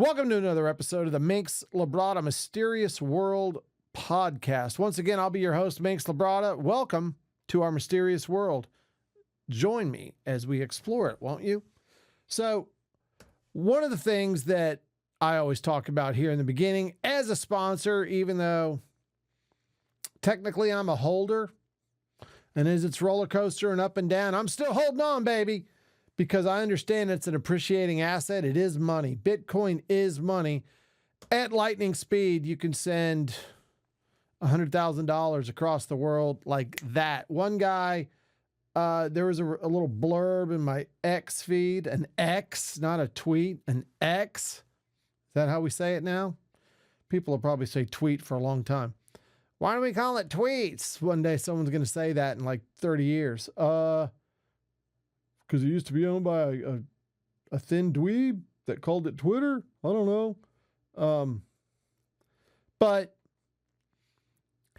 Welcome to another episode of the Manx Labrada Mysterious World podcast. Once again, I'll be your host, Manx Labrada. Welcome to our mysterious world. Join me as we explore it, won't you? So, one of the things that I always talk about here in the beginning as a sponsor, even though technically I'm a holder, and as it's roller coaster and up and down, I'm still holding on, baby. Because I understand it's an appreciating asset. It is money. Bitcoin is money. At lightning speed, you can send $100,000 across the world like that. One guy, there was a little blurb in my X feed, an X, not a tweet, an X. Is that how we say it now? People will probably say tweet for a long time. Why don't we call it tweets? One day someone's going to say that in like 30 years. Because it used to be owned by a thin dweeb that called it Twitter. I don't know. But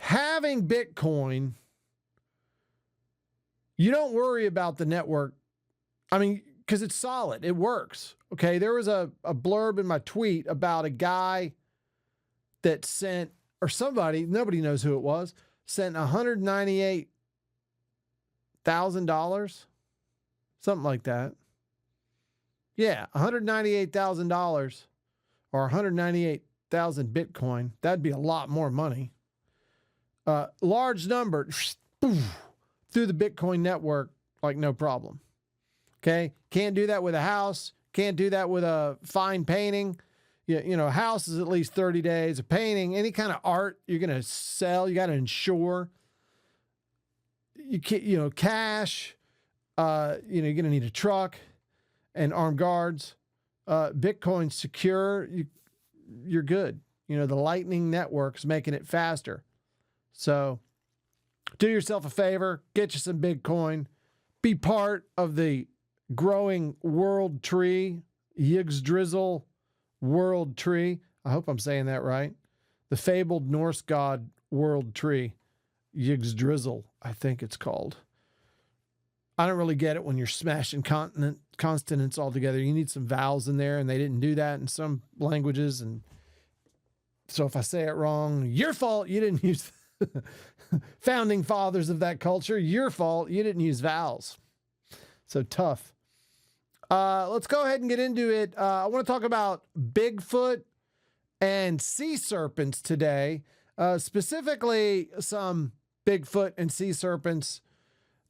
having Bitcoin, you don't worry about the network. I mean, because it's solid. It works. Okay, there was a blurb in my tweet about a guy that sent, or somebody, nobody knows who it was, sent $198,000. Something like that. Yeah, $198,000 or 198,000 Bitcoin. That'd be a lot more money. Large number through the Bitcoin network, like no problem. Okay, can't do that with a house. Can't do that with a fine painting. You know, a house is at least 30 days. A painting, any kind of art you're going to sell, you got to insure. You can't, cash. You're going to need a truck and armed guards. Bitcoin's secure. You're good. The Lightning Network's making it faster. So do yourself a favor, get you some Bitcoin, be part of the growing world tree, Yggdrasil world tree. I hope I'm saying that right. The fabled Norse god world tree, Yggdrasil, I think it's called. I don't really get it when you're smashing consonants all together. You need some vowels in there, and they didn't do that in some languages. And so if I say it wrong, your fault. You didn't use founding fathers of that culture. Your fault. You didn't use vowels. So tough. Let's go ahead and get into it. I want to talk about Bigfoot and sea serpents today, specifically some Bigfoot and sea serpents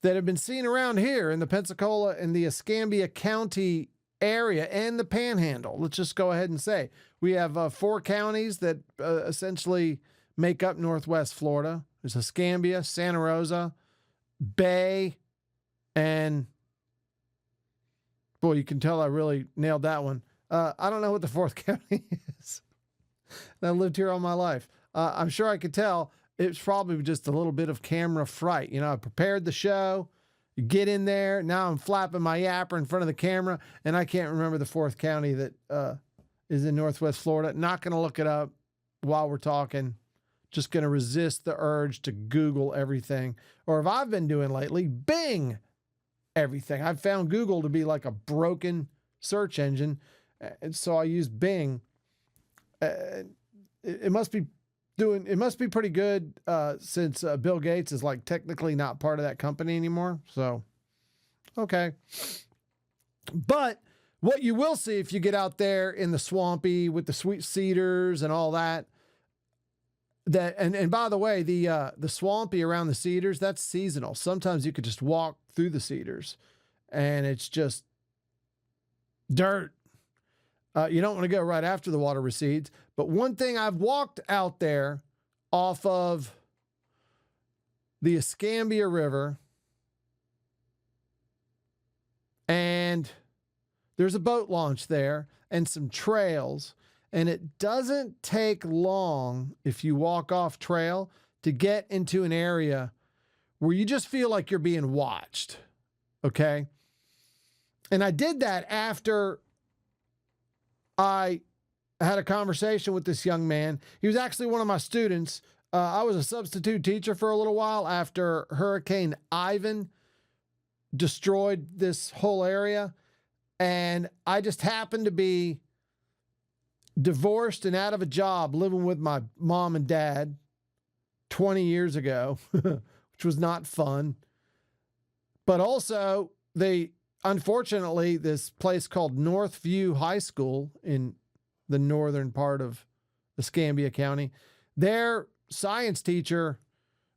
that have been seen around here in the Pensacola and the Escambia County area and the Panhandle. Let's just go ahead and say we have 4 counties that essentially make up Northwest Florida. There's Escambia, Santa Rosa, Bay, and boy, you can tell I really nailed that one. I don't know what the 4th county is. I lived here all my life. I'm sure I could tell. It's probably just a little bit of camera fright. I prepared the show, you get in there. Now I'm flapping my yapper in front of the camera, and I can't remember the 4th county that is in Northwest Florida. Not going to look it up while we're talking. Just going to resist the urge to Google everything. Or if I've been doing lately, Bing everything. I've found Google to be like a broken search engine, and so I use Bing. It must be pretty good since Bill Gates is like technically not part of that company anymore. So, okay. But what you will see if you get out there in the swampy with the sweet cedars and all that, and by the way, the swampy around the cedars, that's seasonal. Sometimes you could just walk through the cedars and it's just dirt. You don't want to go right after the water recedes. But one thing, I've walked out there off of the Escambia River, and there's a boat launch there and some trails. And it doesn't take long if you walk off trail to get into an area where you just feel like you're being watched. Okay. And I did that after I had a conversation with this young man. He was actually one of my students. I was a substitute teacher for a little while after Hurricane Ivan destroyed this whole area. And I just happened to be divorced and out of a job, living with my mom and dad 20 years ago, which was not fun. But also, unfortunately, this place called Northview High School in the northern part of Escambia County, their science teacher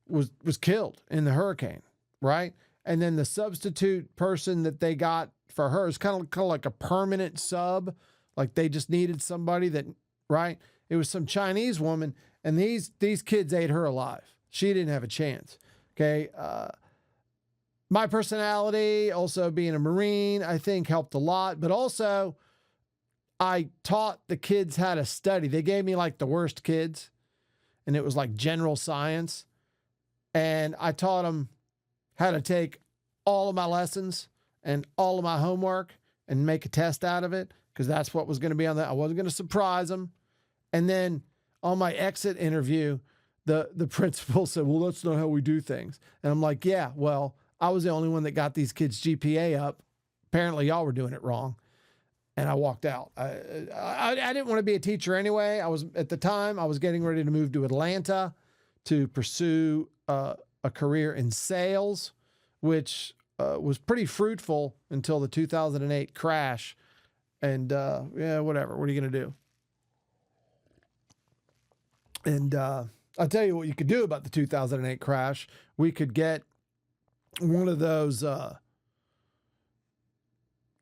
was killed in the hurricane, right? And then the substitute person that they got for her is kind of like a permanent sub. Like they just needed somebody that, right? It was some Chinese woman, and these kids ate her alive. She didn't have a chance. Okay. My personality, also being a Marine, I think helped a lot. But also, I taught the kids how to study. They gave me like the worst kids, and it was like general science. And I taught them how to take all of my lessons and all of my homework and make a test out of it, because that's what was going to be on that. I wasn't going to surprise them. And then on my exit interview, the principal said, well, that's not how we do things. And I'm like, yeah, well, I was the only one that got these kids' GPA up. Apparently y'all were doing it wrong. And I walked out. I didn't want to be a teacher anyway. At the time, I was getting ready to move to Atlanta to pursue a career in sales, which was pretty fruitful until the 2008 crash. And yeah, whatever. What are you going to do? And I'll tell you what you could do about the 2008 crash. We could get one of those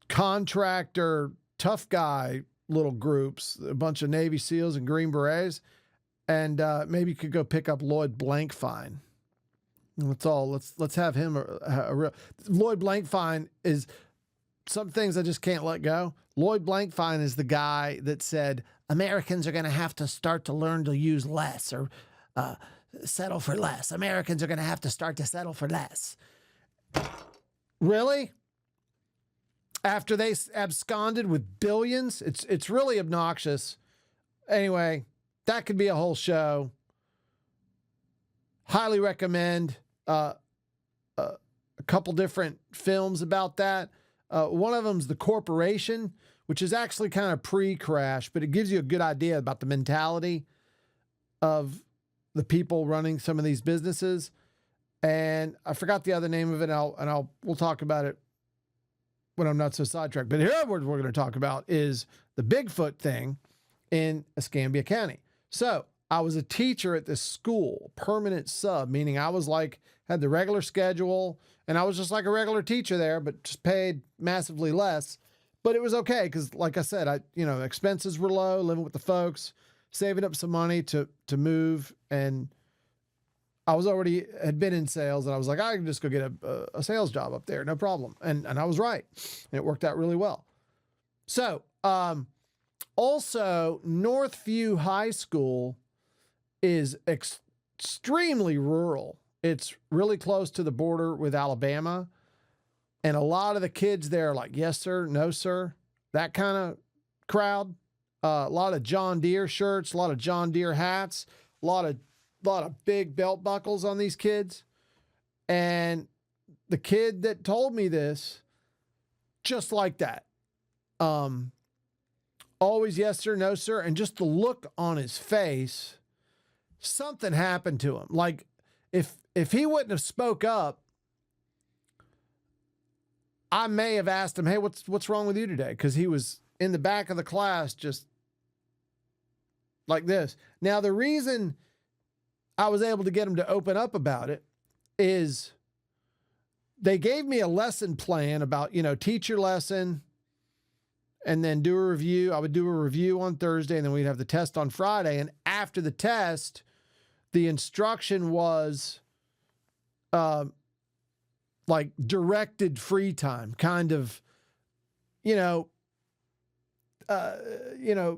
contractor tough guy little groups, a bunch of Navy SEALs and Green Berets, and maybe you could go pick up Lloyd Blankfein. Let's have him a real. Lloyd Blankfein is some things I just can't let go. Lloyd Blankfein is the guy that said Americans are going to have to start to learn to use less or settle for less. Americans are going to have to start to settle for less. Really? After they absconded with billions? It's really obnoxious. Anyway, that could be a whole show. Highly recommend a couple different films about that. One of them's The Corporation, which is actually kind of pre-crash, but it gives you a good idea about the mentality of the people running some of these businesses. And I forgot the other name of it. We'll talk about it when I'm not so sidetracked. But here, what we're going to talk about is the Bigfoot thing in Escambia County. So I was a teacher at this school, permanent sub, meaning I was had the regular schedule, and I was just like a regular teacher there, but just paid massively less. But it was okay because, like I said, expenses were low, living with the folks, saving up some money to move, and I had been in sales, and I was like, I can just go get a sales job up there, no problem. And I was right, and it worked out really well. So, also, Northview High School is extremely rural. It's really close to the border with Alabama, and a lot of the kids there are like, yes, sir, no, sir, that kind of crowd. A lot of John Deere shirts, a lot of John Deere hats, a lot of big belt buckles on these kids. And the kid that told me this, just like that. Always yes, sir, no, sir. And just the look on his face, something happened to him. Like if he wouldn't have spoke up, I may have asked him, hey, what's wrong with you today? Because he was in the back of the class just like this. Now, the reason I was able to get him to open up about it is they gave me a lesson plan about, teach your lesson and then do a review. I would do a review on Thursday, and then we'd have the test on Friday. And after the test, the instruction was like directed free time, kind of,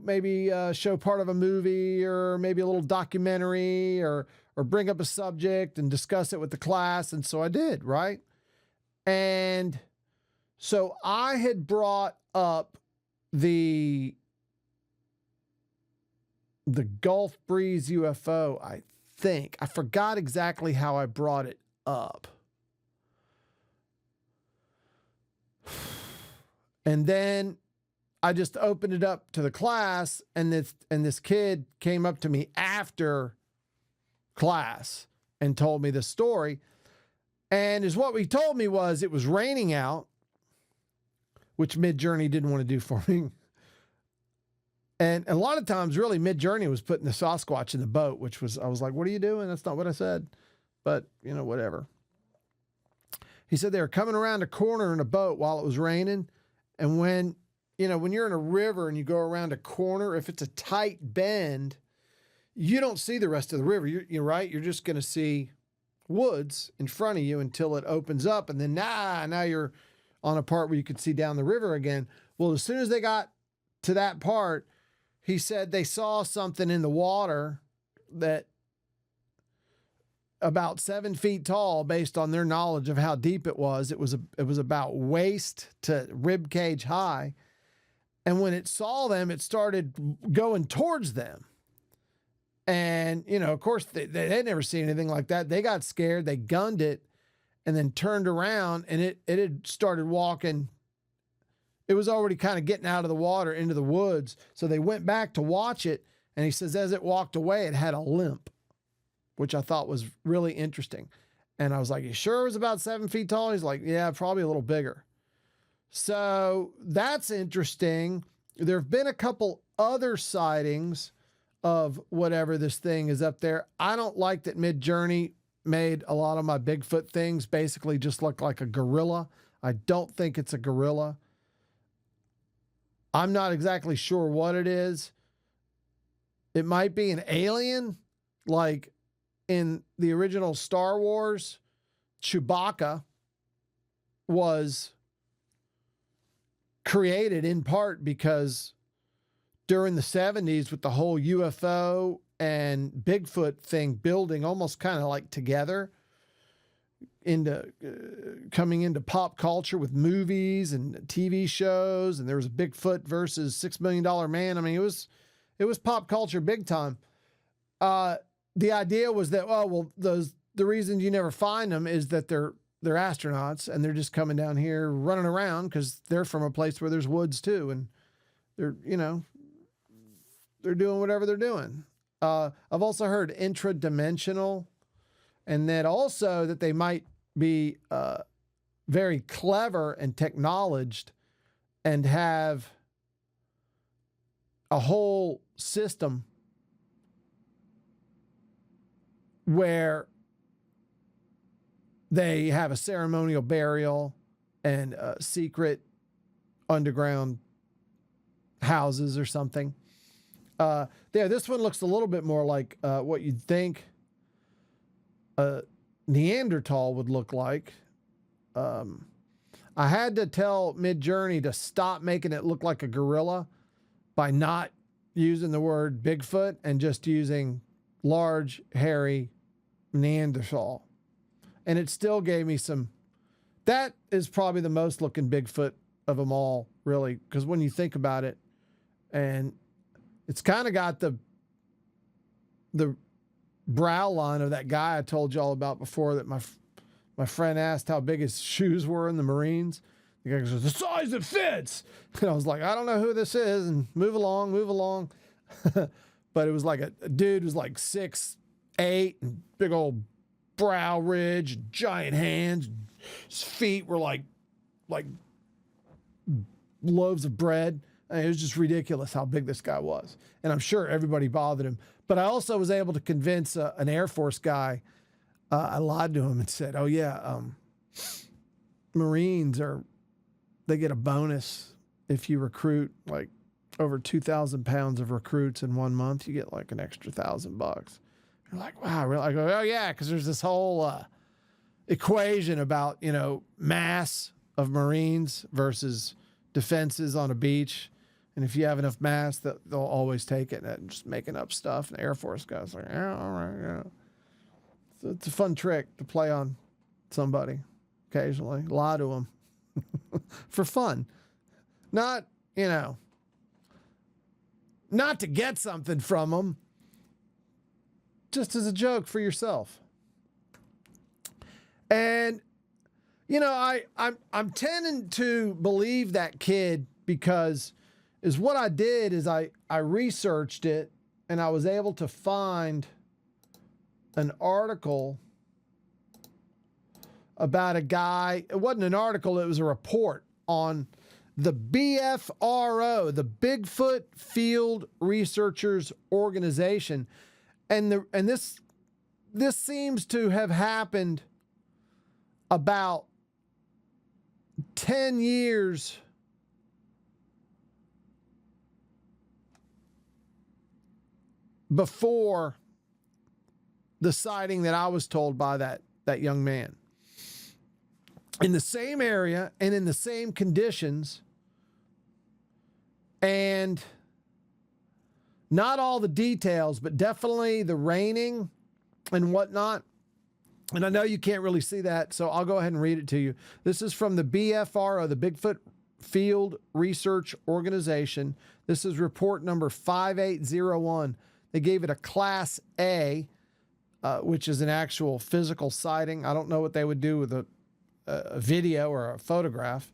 maybe show part of a movie or maybe a little documentary or bring up a subject and discuss it with the class. And so I did, right? And so I had brought up the Gulf Breeze UFO, I think. I forgot exactly how I brought it up. And then I just opened it up to the class, and this kid came up to me after class and told me the story. And what he told me was it was raining out, which Midjourney didn't want to do for me. And a lot of times, really, Midjourney was putting the Sasquatch in the boat, which was, I was like, what are you doing? That's not what I said. But, whatever. He said they were coming around a corner in a boat while it was raining. And when you're in a river and you go around a corner, if it's a tight bend, you don't see the rest of the river. You're right. You're just going to see woods in front of you until it opens up. And then now you're on a part where you could see down the river again. Well, as soon as they got to that part, he said they saw something in the water that about 7 feet tall, based on their knowledge of how deep it was. It was about waist to rib cage high. And when it saw them, it started going towards them. And, of course, they'd never seen anything like that. They got scared. They gunned it and then turned around, and it had started walking. It was already kind of getting out of the water into the woods. So they went back to watch it. And he says, as it walked away, it had a limp, which I thought was really interesting. And I was like, you sure it was about 7 feet tall? He's like, yeah, probably a little bigger. So that's interesting. There have been a couple other sightings of whatever this thing is up there. I don't like that Midjourney made a lot of my Bigfoot things basically just look like a gorilla. I don't think it's a gorilla. I'm not exactly sure what it is. It might be an alien, like in the original Star Wars, Chewbacca was created in part because during the 70s, with the whole UFO and Bigfoot thing building almost kind of like together, coming into pop culture with movies and TV shows, and there was a Bigfoot versus $6 Million Man. I mean, it was pop culture big time. The idea was that, the reason you never find them is that they're astronauts and they're just coming down here running around because they're from a place where there's woods too, and they're doing whatever they're doing. I've also heard intradimensional, and that also that they might be very clever and technologed and have a whole system where they have a ceremonial burial and secret underground houses or something. This one looks a little bit more like what you'd think a Neanderthal would look like. I had to tell Midjourney to stop making it look like a gorilla by not using the word Bigfoot and just using large, hairy Neanderthal. And it still gave me that is probably the most looking Bigfoot of them all, really, because when you think about it, and it's kind of got the brow line of that guy I told you all about before, that my friend asked how big his shoes were in the Marines. The guy goes, the size that fits. And I was like, I don't know who this is, and move along. But it was like a dude who's like 6'8", and big old brow ridge, giant hands. His feet were like loaves of bread. I mean, it was just ridiculous how big this guy was. And I'm sure everybody bothered him. But I also was able to convince an Air Force guy. I lied to him and said, oh yeah, Marines they get a bonus if you recruit like over 2,000 pounds of recruits in 1 month. You get like an extra $1,000. You're like, wow, really? I go, oh yeah, because there's this whole equation about, mass of Marines versus defenses on a beach. And if you have enough mass, they'll always take it, and just making up stuff. And Air Force guys are like, yeah, all right, yeah. So it's a fun trick to play on somebody occasionally. Lie to them for fun. Not to get something from them, just as a joke for yourself. And, I'm tending to believe that kid because is what I did is I researched it, and I was able to find an article about a guy. It wasn't an article, it was a report on the BFRO, the Bigfoot Field Researchers Organization. And this seems to have happened about 10 years before the sighting that I was told by that young man. In the same area and in the same conditions, and not all the details, but definitely the raining and whatnot. And I know you can't really see that, so I'll go ahead and read it to you. This is from the BFRO, the Bigfoot Field Research Organization. This is report number 5801. They gave it a Class A, which is an actual physical sighting. I don't know what they would do with a video or a photograph.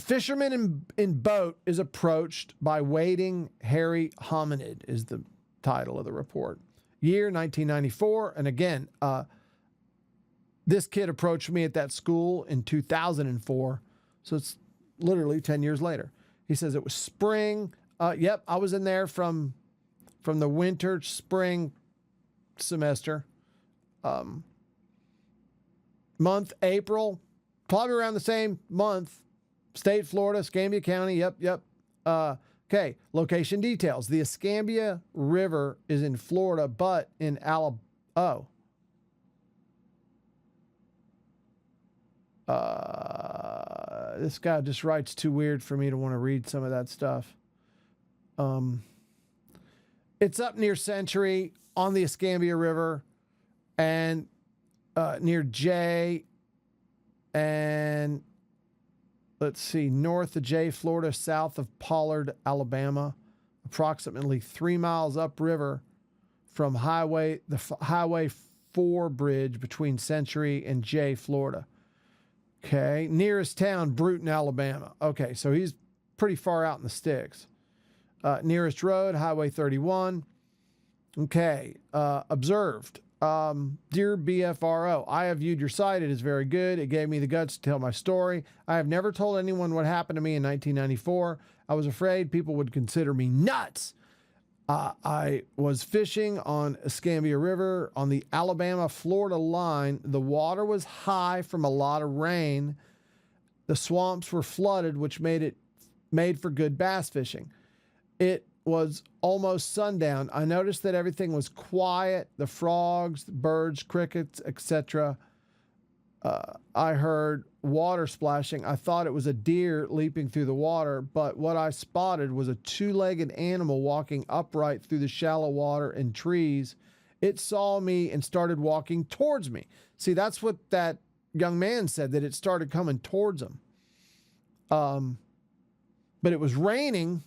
Fisherman in boat is approached by wading hairy hominid is the title of the report. Year 1994. And again, this kid approached me at that school in 2004. So it's literally 10 years later. He says it was spring. Yep, I was in there from the winter, spring semester. Month, April, probably around the same month. State, Florida, Escambia County. Yep. Okay, location details. The Escambia River is in Florida, but in Alabama. Oh. This guy just writes too weird for me to want to read some of that stuff. It's up near Century on the Escambia River and near J, and let's see, north of J, Florida, south of Pollard, Alabama, approximately 3 miles upriver from Highway 4 bridge between Century and J, Florida. Okay, nearest town, Bruton, Alabama. Okay, so he's pretty far out in the sticks. Nearest road, Highway 31. Okay, observed. Dear BFRO, I have viewed your site. It is very good. It gave me the guts to tell my story. I have never told anyone what happened to me in 1994. I was afraid people would consider me nuts. I was fishing on Escambia River on the Alabama-Florida line. The water was high from a lot of rain. The swamps were flooded, which made for good bass fishing. It was almost sundown. I noticed that everything was quiet. The frogs, the birds, crickets, etc. I heard water splashing. I thought it was a deer leaping through the water, but what I spotted was a two-legged animal walking upright through the shallow water and trees. It saw me and started walking towards me. See, that's what that young man said, that it started coming towards him. But it was raining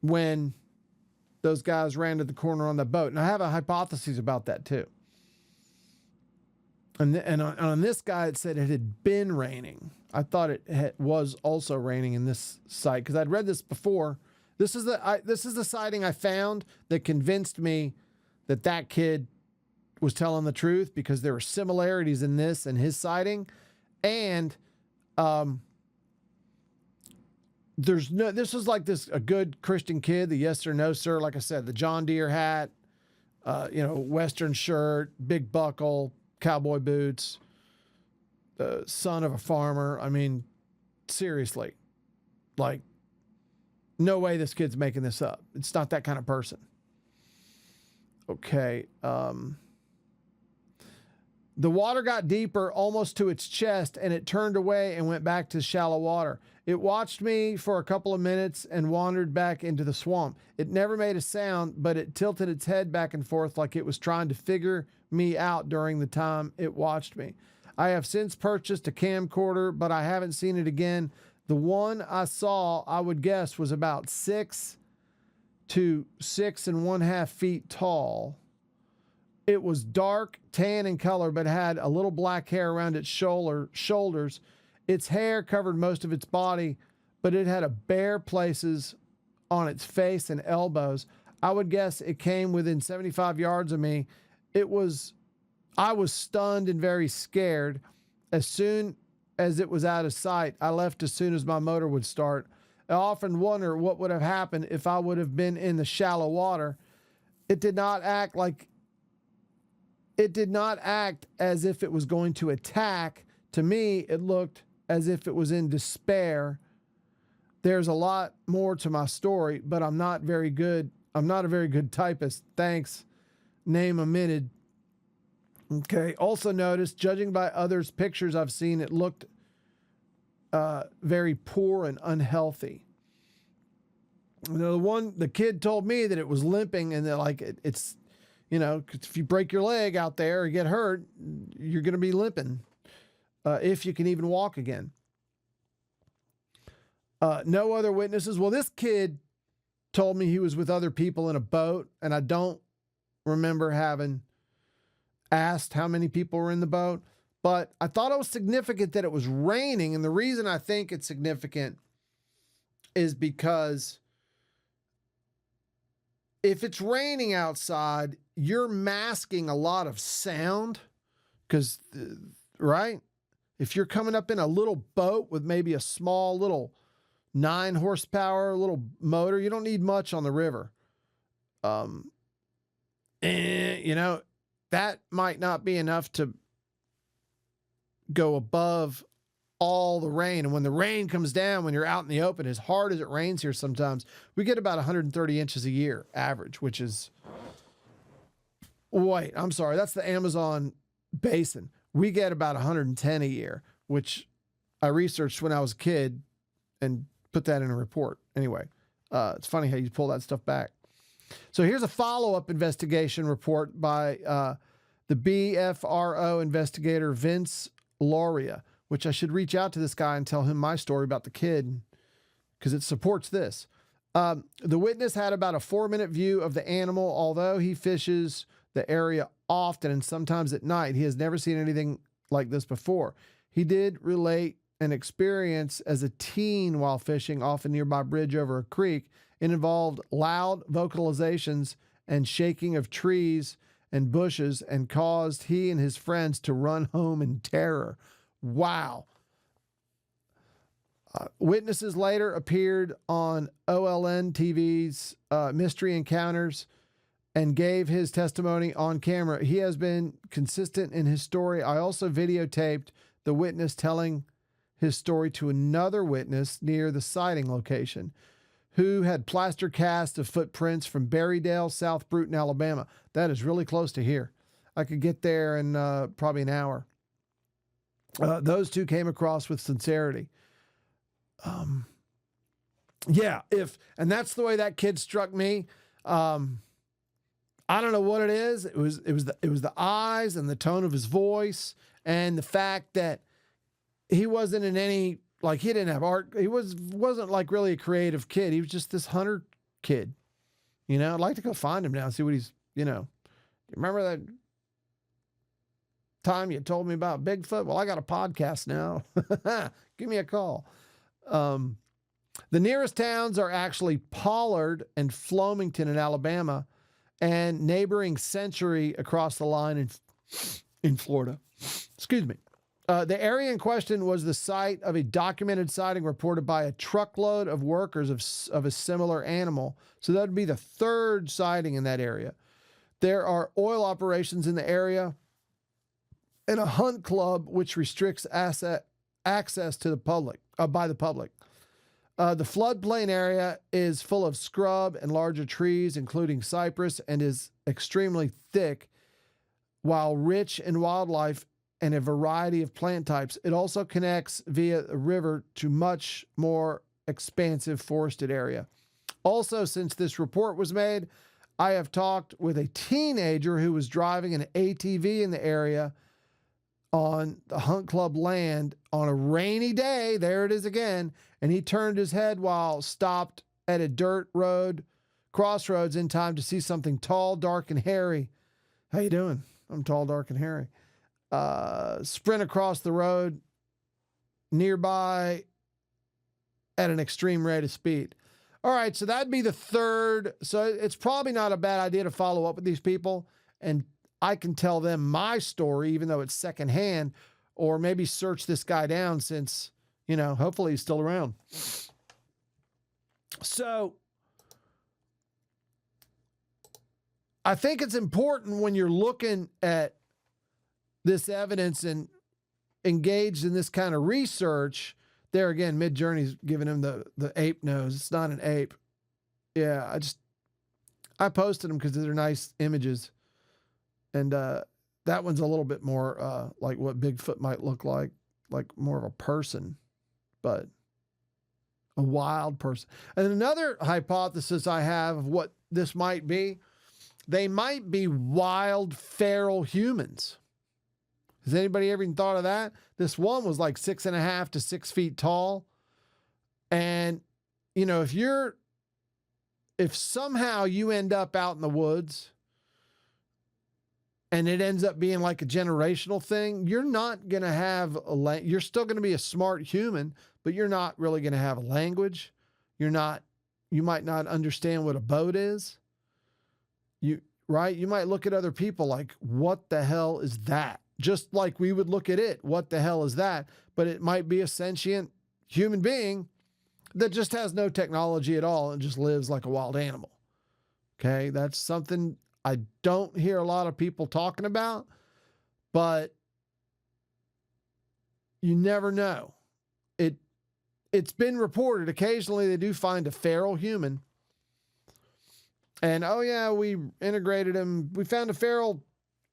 when those guys ran to the corner on the boat. And I have a hypothesis about that too. And on this guy, it said it had been raining. I thought it was also raining in this site because I'd read this before. This is the sighting I found that convinced me that kid was telling the truth, because there were similarities in this and his sighting. And this was like a good Christian kid, the yes or no sir, like I said, the John Deere hat, Western shirt, big buckle, cowboy boots, the son of a farmer. I mean, seriously, like, no way this kid's making this up. It's not that kind of person. Okay. The water got deeper, almost to its chest, and it turned away and went back to shallow water. It watched me for a couple of minutes and wandered back into the swamp. It never made a sound, but it tilted its head back and forth like it was trying to figure me out during the time it watched me. I have since purchased a camcorder, but I haven't seen it again. The one I saw, I would guess, was about 6 to 6.5 feet tall. It was dark tan in color, but had a little black hair around its shoulders. Its hair covered most of its body, but it had a bare places on its face and elbows. I would guess it came within 75 yards of me. I was stunned and very scared. As soon as it was out of sight, I left as soon as my motor would start. I often wonder what would have happened if I would have been in the shallow water. It did not act as if it was going to attack. To me, it looked as if it was in despair. There's a lot more to my story, but I'm not a very good typist. Thanks. Name omitted. Okay. Also noticed, judging by others' pictures I've seen, it looked very poor and unhealthy. The kid told me that it was limping, and that it's, if you break your leg out there or get hurt, you're going to be limping if you can even walk again. No other witnesses. Well, this kid told me he was with other people in a boat, and I don't remember having asked how many people were in the boat, but I thought it was significant that it was raining. And the reason I think it's significant is because if it's raining outside, you're masking a lot of sound because, right? If you're coming up in a little boat with maybe a small little 9 horsepower little motor, you don't need much on the river. That might not be enough to go above all the rain. And when the rain comes down, when you're out in the open, as hard as it rains here sometimes, we get about 130 inches a year average, which is, that's the Amazon basin. We get about 110 a year, which I researched when I was a kid and put that in a report. Anyway, it's funny how you pull that stuff back. So here's a follow-up investigation report by the BFRO investigator Vince Lauria, which I should reach out to this guy and tell him my story about the kid because it supports this. The witness had about a 4-minute view of the animal. Although he fishes the area often and sometimes at night, he has never seen anything like this before. He did relate an experience as a teen while fishing off a nearby bridge over a creek. It involved loud vocalizations and shaking of trees and bushes and caused he and his friends to run home in terror. Wow. Witnesses later appeared on OLN TV's Mystery Encounters and gave his testimony on camera. He has been consistent in his story. I also videotaped the witness telling his story to another witness near the sighting location, who had plaster cast of footprints from Berrydale, South Bruton, Alabama. That is really close to here. I could get there in probably an hour. Those two came across with sincerity. And that's the way that kid struck me. I don't know what it is. It was the eyes and the tone of his voice and the fact that he wasn't in any, he didn't have art. He wasn't like really a creative kid. He was just this hunter kid. I'd like to go find him now and see what he's, remember that time you told me about Bigfoot? Well, I got a podcast now. Give me a call. The nearest towns are actually Pollard and Floimington in Alabama and neighboring Century across the line in Florida. Excuse me. The area in question was the site of a documented sighting reported by a truckload of workers of a similar animal. So that would be the 3rd sighting in that area. There are oil operations in the area and a hunt club which restricts access to the public by the public. The floodplain area is full of scrub and larger trees, including cypress, and is extremely thick, while rich in wildlife and a variety of plant types. It also connects via a river to much more expansive forested area. Also, since this report was made, I have talked with a teenager who was driving an ATV in the area on the hunt club land on a rainy day. There it is again. And he turned his head while stopped at a dirt road crossroads in time to see something tall, dark, and hairy. How you doing? I'm tall, dark, and hairy. Sprint across the road nearby at an extreme rate of speed. All right, so that'd be the third. So it's probably not a bad idea to follow up with these people, and I can tell them my story, even though it's secondhand, or maybe search this guy down since, hopefully he's still around. So I think it's important when you're looking at this evidence and engaged in this kind of research. There again, Midjourney's giving him the ape nose. It's not an ape. Yeah, I posted them because they're nice images. And that one's a little bit more like what Bigfoot might look like more of a person, but a wild person. And another hypothesis I have of what this might be, they might be wild, feral humans. Has anybody ever even thought of that? This one was like 6.5 to 6 feet tall. And, if somehow you end up out in the woods and it ends up being like a generational thing, you're not going to have you're still going to be a smart human, but you're not really going to have a language. You might not understand what a boat is. Right? You might look at other people like, what the hell is that? Just like we would look at it. What the hell is that? But it might be a sentient human being that just has no technology at all and just lives like a wild animal. Okay. That's something I don't hear a lot of people talking about, but you never know. It's been reported occasionally they do find a feral human. And, oh yeah, we integrated him. We found a feral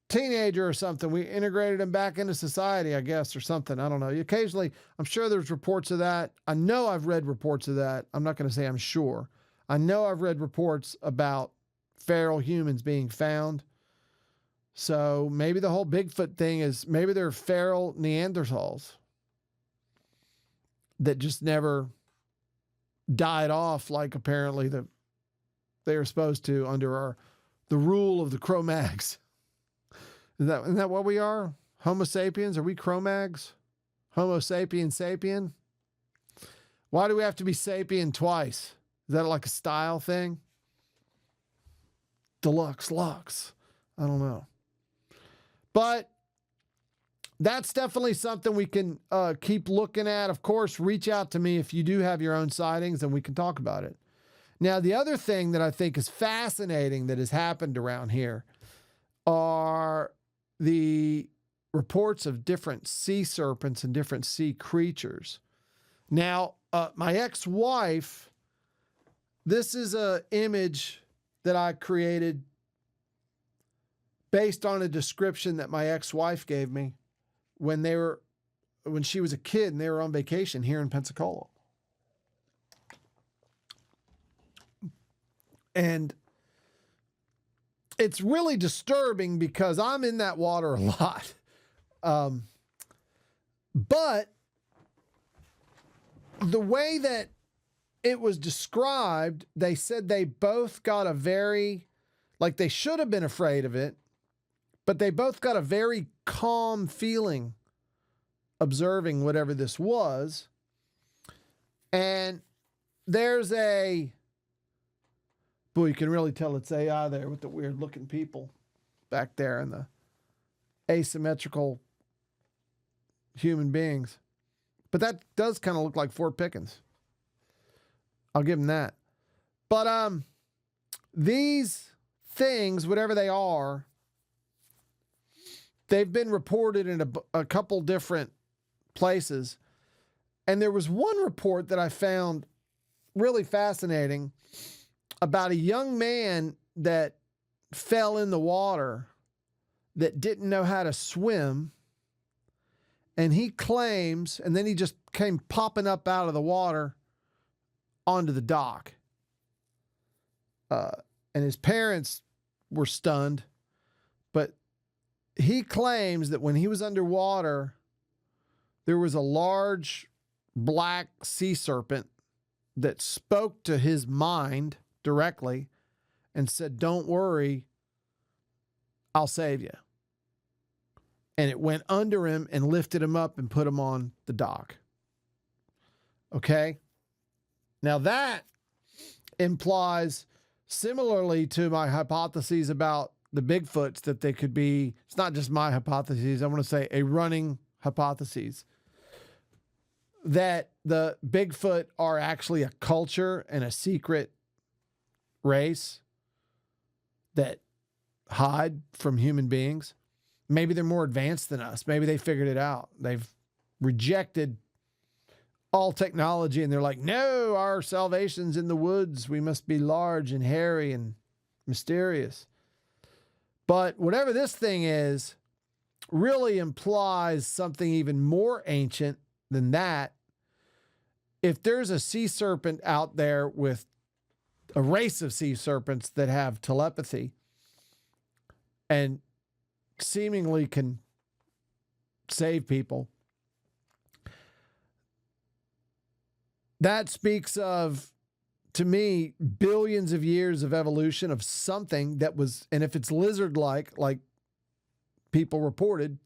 teenager or something. We integrated him back into society, I guess, or something. I don't know. Occasionally, I'm sure there's reports of that. I know I've read reports of that. I'm not going to say I'm sure. I know I've read reports about feral humans being found. So maybe the whole Bigfoot thing is maybe they're feral Neanderthals that just never died off like apparently they are supposed to under the rule of the Cro-Mags. Isn't that what we are? Homo sapiens? Are we Cro-Mags? Homo sapien sapien? Why do we have to be sapien twice? Is that like a style thing? Deluxe lux. I don't know. But that's definitely something we can keep looking at. Of course, reach out to me if you do have your own sightings and we can talk about it. Now, the other thing that I think is fascinating that has happened around here are the reports of different sea serpents and different sea creatures. Now, my ex-wife, this is an image that I created based on a description that my ex-wife gave me when she was a kid and they were on vacation here in Pensacola. And it's really disturbing because I'm in that water a lot. But the way that it was described, they said they both got they should have been afraid of it, but they both got a very calm feeling observing whatever this was. And there's boy, you can really tell it's AI there with the weird looking people back there and the asymmetrical human beings. But that does kind of look like Fort Pickens. I'll give them that. But these things, whatever they are, they've been reported in a couple different places. And there was one report that I found really fascinating about a young man that fell in the water that didn't know how to swim. And he claims, and then he just came popping up out of the water onto the dock. And his parents were stunned. But he claims that when he was underwater, there was a large black sea serpent that spoke to his mind directly and said, "Don't worry, I'll save you." And it went under him and lifted him up and put him on the dock. Okay? Now that implies, similarly to my hypotheses about the Bigfoots, that they could be, it's not just my hypotheses, I want to say a running hypothesis, that the Bigfoot are actually a culture and a secret race that hide from human beings. Maybe they're more advanced than us. Maybe they figured it out. They've rejected all technology and they're like, no, our salvation's in the woods. We must be large and hairy and mysterious. But whatever this thing is really implies something even more ancient than that. If there's a sea serpent out there with a race of sea serpents that have telepathy and seemingly can save people, that speaks of, to me, billions of years of evolution of something that was, and if it's lizard-like, like people reported,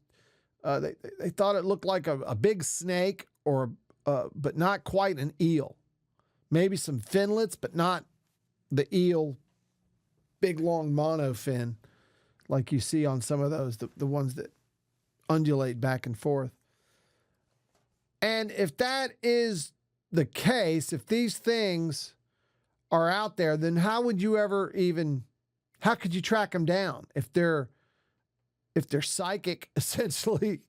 they thought it looked like a big snake, or but not quite an eel. Maybe some finlets, but not the eel, big long monofin, like you see on some of those, the ones that undulate back and forth. And if that is the case, if these things are out there, then how would you ever even, how could you track them down? If they're psychic, essentially,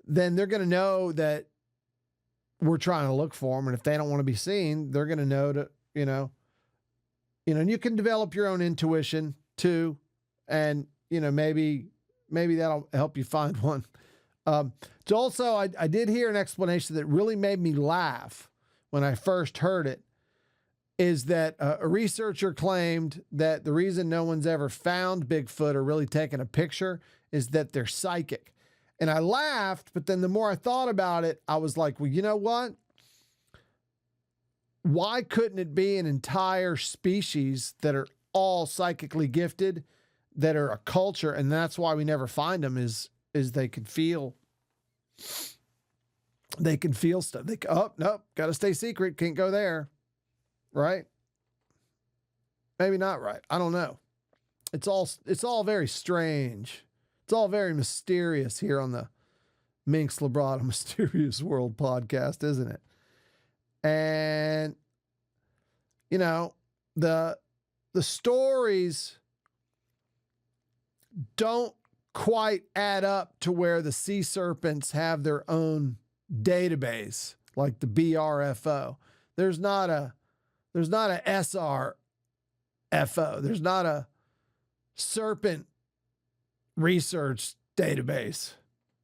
then they're going to know that we're trying to look for them. And if they don't want to be seen, they're going to know to, and you can develop your own intuition too. And, maybe that'll help you find one. So also, I did hear an explanation that really made me laugh when I first heard it, is that a researcher claimed that the reason no one's ever found Bigfoot or really taken a picture is that they're psychic. And I laughed, but then the more I thought about it, I was like, well, you know what? Why couldn't it be an entire species that are all psychically gifted, that are a culture, and that's why we never find them, is they can feel stuff. Oh, nope, got to stay secret, can't go there. Right? Maybe not right. I don't know. It's all very strange. It's all very mysterious here on the Minx Labrada Mysterious World podcast, isn't it? And the stories don't quite add up to where the sea serpents have their own database, like the BRFO. There's not a SRFO. There's not a serpent research database,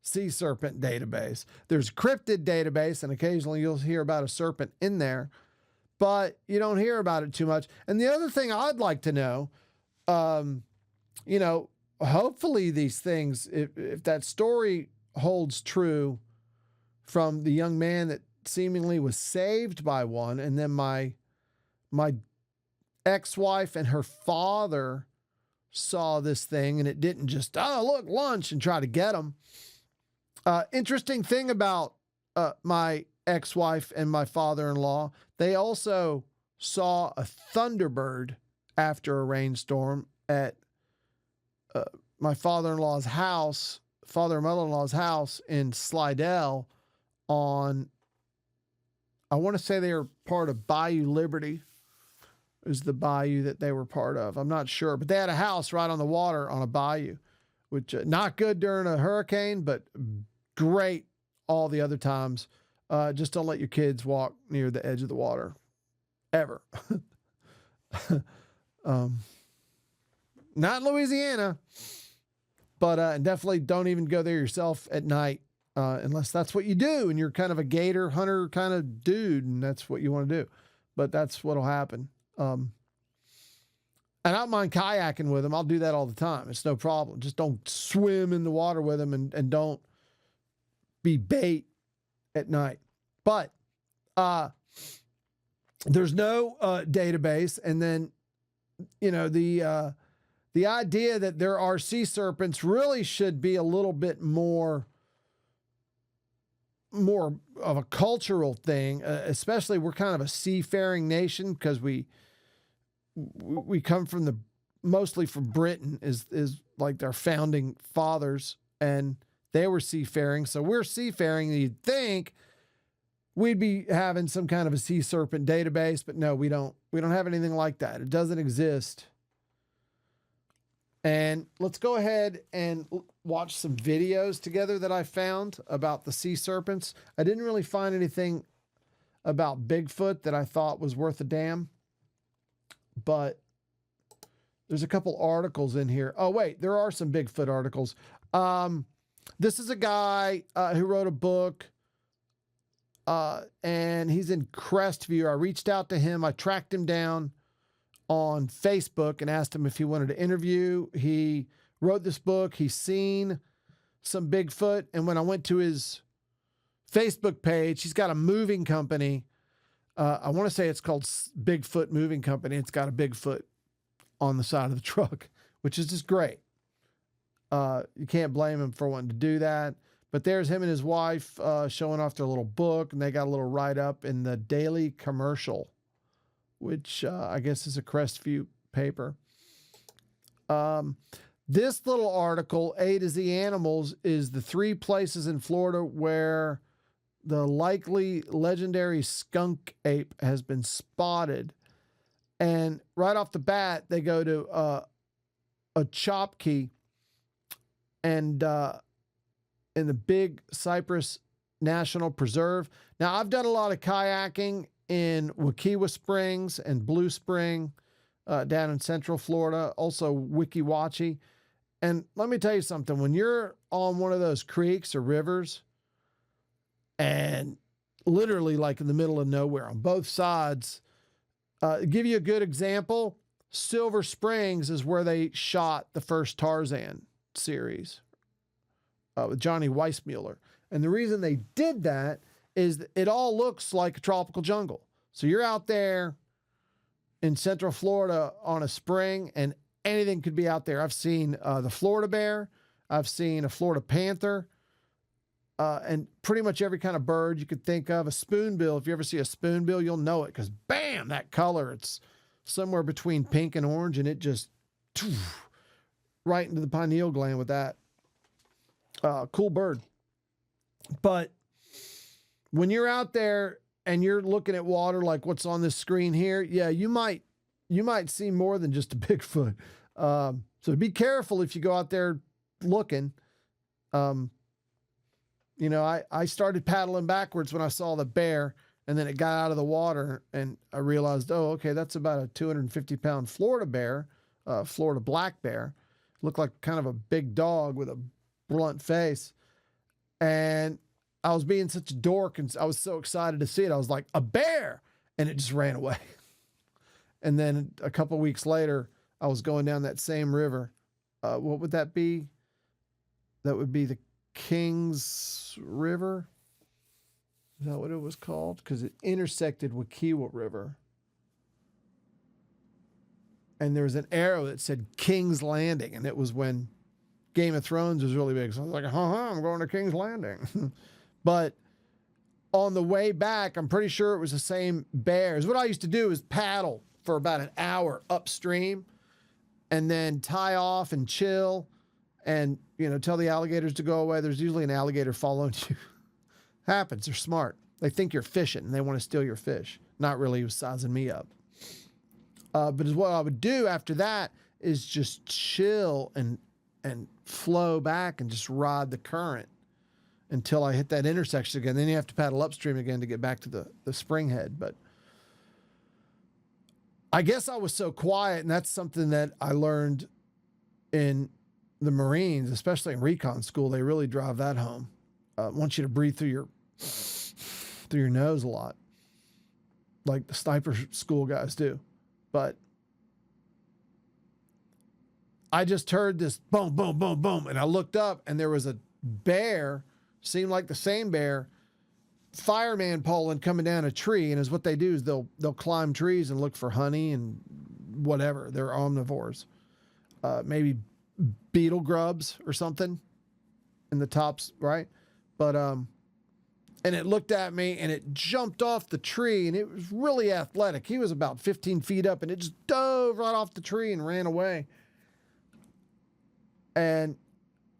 sea serpent database. There's cryptid database, and occasionally you'll hear about a serpent in there, but you don't hear about it too much. And the other thing I'd like to know, hopefully these things, if that story holds true from the young man that seemingly was saved by one, and then my ex-wife and her father saw this thing, and it didn't just, oh, look, lunch, and try to get them. Interesting thing about my ex-wife and my father-in-law, they also saw a thunderbird after a rainstorm at my father-in-law's house, father and mother-in-law's house in Slidell on, I want to say they were part of Bayou Liberty, is the bayou that they were part of. I'm not sure, but they had a house right on the water on a bayou, which not good during a hurricane, but great all the other times. Just don't let your kids walk near the edge of the water ever. Not in Louisiana, but definitely don't even go there yourself at night unless that's what you do and you're kind of a gator hunter kind of dude and that's what you want to do. But that's what'll happen. And I don't mind kayaking with them. I'll do that all the time. It's no problem. Just don't swim in the water with them and don't be bait at night. But there's no database. And then, the idea that there are sea serpents really should be a little bit more more of a cultural thing, especially we're kind of a seafaring nation because we come from mostly from Britain is like our founding fathers, and they were seafaring. So we're seafaring. And you'd think we'd be having some kind of a sea serpent database, but no, we don't have anything like that. It doesn't exist. And let's go ahead and watch some videos together that I found about the sea serpents. I didn't really find anything about Bigfoot that I thought was worth a damn, but there's a couple articles in here. Oh, wait, there are some Bigfoot articles. This is a guy who wrote a book, and he's in Crestview. I reached out to him. I tracked him down on Facebook and asked him if he wanted to interview. He wrote this book. He's seen some Bigfoot. And when I went to his Facebook page, he's got a moving company. I want to say it's called Bigfoot Moving Company. It's got a Bigfoot on the side of the truck, which is just great. You can't blame him for wanting to do that. But there's him and his wife showing off their little book, and they got a little write-up in the Daily Commercial, which I guess is a Crestview paper. This little article, A to Z Animals, is the 3 places in Florida where the likely legendary skunk ape has been spotted. And right off the bat, they go to a Chopkey and in the Big Cypress National Preserve. Now, I've done a lot of kayaking in Wekiwa Springs and Blue Spring down in Central Florida, also Weeki Wachee. And let me tell you something, when you're on one of those creeks or rivers and literally like in the middle of nowhere on both sides, give you a good example, Silver Springs is where they shot the first Tarzan series with Johnny Weissmuller. And the reason they did that is that it all looks like a tropical jungle. So you're out there in Central Florida on a spring and anything could be out there. I've seen the Florida bear. I've seen a Florida panther and pretty much every kind of bird you could think of. A spoonbill, if you ever see a spoonbill, you'll know it because bam, that color, it's somewhere between pink and orange and it just right into the pineal gland with that. Cool bird. But when you're out there and you're looking at water like what's on this screen here, yeah, you might see more than just a Bigfoot. So be careful if you go out there looking. You know, I started paddling backwards when I saw the bear, and then it got out of the water, and I realized, oh, okay, that's about a 250-pound Florida bear, Florida black bear. Looked like kind of a big dog with a blunt face. And I was being such a dork, and I was so excited to see it. I was like, a bear! And it just ran away. And then a couple weeks later, I was going down that same river. What would that be? That would be the Kings River. Is that what it was called? Because it intersected Wekiwa River. And there was an arrow that said King's Landing. And it was when Game of Thrones was really big. So I was like, I'm going to King's Landing. But on the way back, I'm pretty sure it was the same bears. What I used to do is paddle for about an hour upstream and then tie off and chill and, you know, tell the alligators to go away. There's usually an alligator following you. Happens. They're smart. They think you're fishing and they want to steal your fish. Not really. He was sizing me up. But what I would do after that is just chill and flow back and just ride the current until I hit that intersection again. Then you have to paddle upstream again to get back to the spring head. But I guess I was so quiet, and that's something that I learned in the Marines, especially in recon school. They really drive that home. Want you to breathe through your nose a lot, like the sniper school guys do. But I just heard this boom, boom, boom, boom, and I looked up, and there was a bear, seemed like the same bear, fireman polling coming down a tree. And is what they do is they'll climb trees and look for honey and whatever. They're omnivores. Maybe beetle grubs or something in the tops, right? But and it looked at me and it jumped off the tree, and it was really athletic. He was about 15 feet up and it just dove right off the tree and ran away. And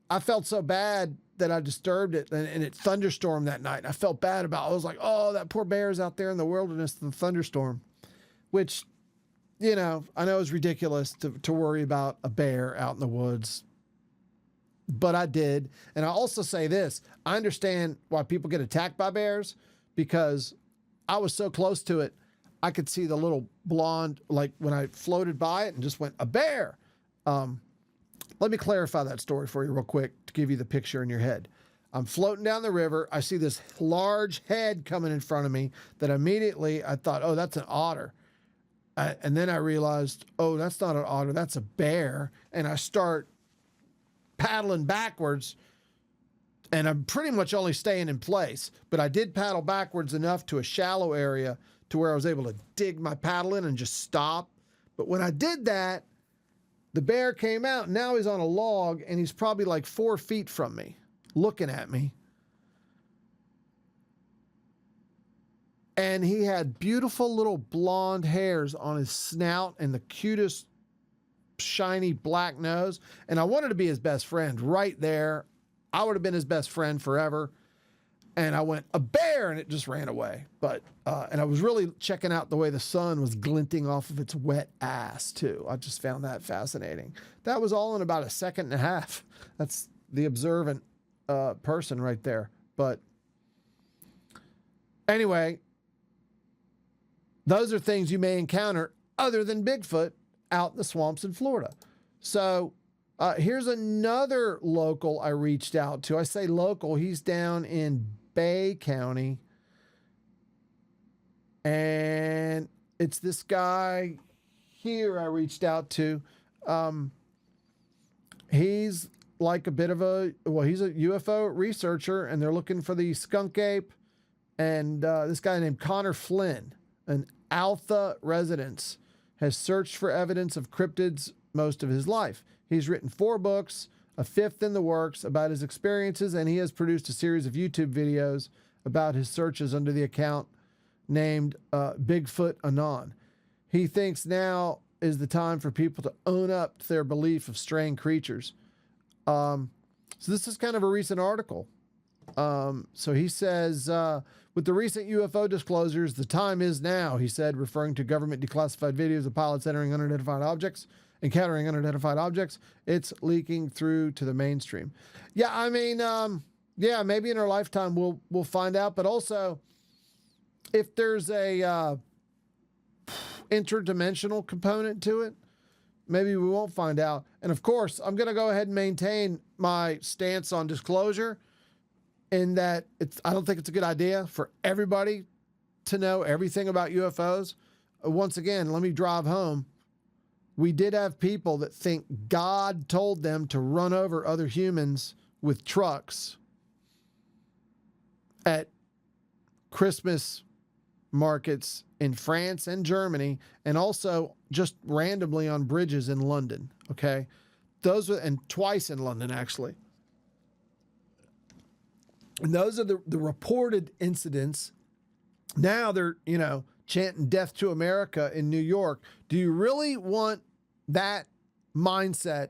I felt so bad that I disturbed it, and it thunderstormed that night. I felt bad about it. I was like, oh, that poor bear's out there in the wilderness in the thunderstorm, which, you know, I know is ridiculous to worry about a bear out in the woods, but I did. And I also say this, I understand why people get attacked by bears, because I was so close to it. I could see the little blonde, like when I floated by it and just went, a bear. Let me clarify that story for you real quick to give you the picture in your head. I'm floating down the river. I see this large head coming in front of me that immediately I thought, oh, that's an otter. And then I realized, oh, that's not an otter, that's a bear. And I start paddling backwards, and I'm pretty much only staying in place. But I did paddle backwards enough to a shallow area to where I was able to dig my paddle in and just stop. But when I did that, the bear came out, and now he's on a log, and he's probably like 4 feet from me, looking at me. And he had beautiful little blonde hairs on his snout and the cutest shiny black nose. And I wanted to be his best friend right there. I would have been his best friend forever. And I went, a bear, and it just ran away. But, and I was really checking out the way the sun was glinting off of its wet ass too. I just found that fascinating. That was all in about a second and a half. That's the observant person right there. But anyway, those are things you may encounter other than Bigfoot out in the swamps in Florida. So here's another local I reached out to. I say local, he's down in Bay County. And it's this guy here I reached out to. He's like a bit of a, well, he's a UFO researcher, and they're looking for the skunk ape. And this guy named Connor Flynn, an Alpha resident, has searched for evidence of cryptids most of his life. He's written 4 books, a 5th in the works, about his experiences, and he has produced a series of YouTube videos about his searches under the account named Bigfoot Anon. He thinks now is the time for people to own up to their belief of straying creatures. So this is kind of a recent article. So he says, with the recent UFO disclosures, the time is now, he said, referring to government declassified videos of pilots entering unidentified objects, encountering unidentified objects. It's leaking through to the mainstream. Yeah, I mean, yeah, maybe in our lifetime we'll find out. But also, if there's a interdimensional component to it, maybe we won't find out. And of course, I'm going to go ahead and maintain my stance on disclosure, in that I don't think it's a good idea for everybody to know everything about UFOs. Once again, let me drive home. We did have people that think God told them to run over other humans with trucks at Christmas markets in France and Germany, and also just randomly on bridges in London. Okay. Those were, and twice in London, actually. And those are the reported incidents. Now they're, you know, chanting death to America in New York. Do you really want that mindset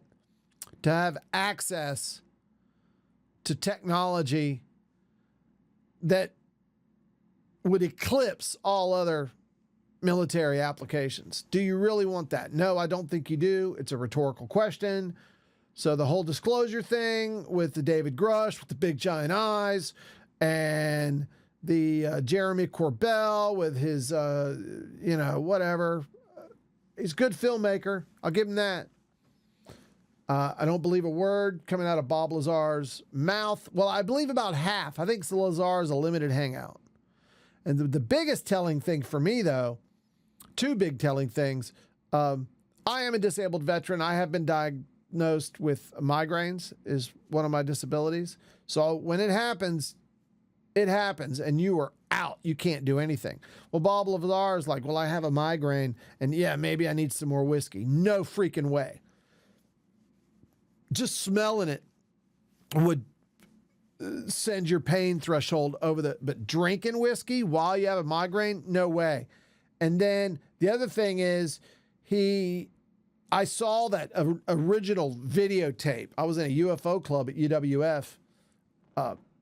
to have access to technology that would eclipse all other military applications? Do you really want that? No, I don't think you do. It's a rhetorical question. So the whole disclosure thing with the David Grush with the big giant eyes, and the Jeremy Corbell with his, you know, whatever. He's a good filmmaker. I'll give him that. I don't believe a word coming out of Bob Lazar's mouth. Well, I believe about half. I think Lazar is a limited hangout. And the biggest telling thing for me, though, 2 big telling things. I am a disabled veteran. I have been diagnosed with migraines, is one of my disabilities. So when it happens, and you are out. You can't do anything. Well, Bob Lazar is like, well, I have a migraine, and yeah, maybe I need some more whiskey. No freaking way. Just smelling it would send your pain threshold over but drinking whiskey while you have a migraine, no way. And then the other thing is I saw that original videotape. I was in a UFO club at UWF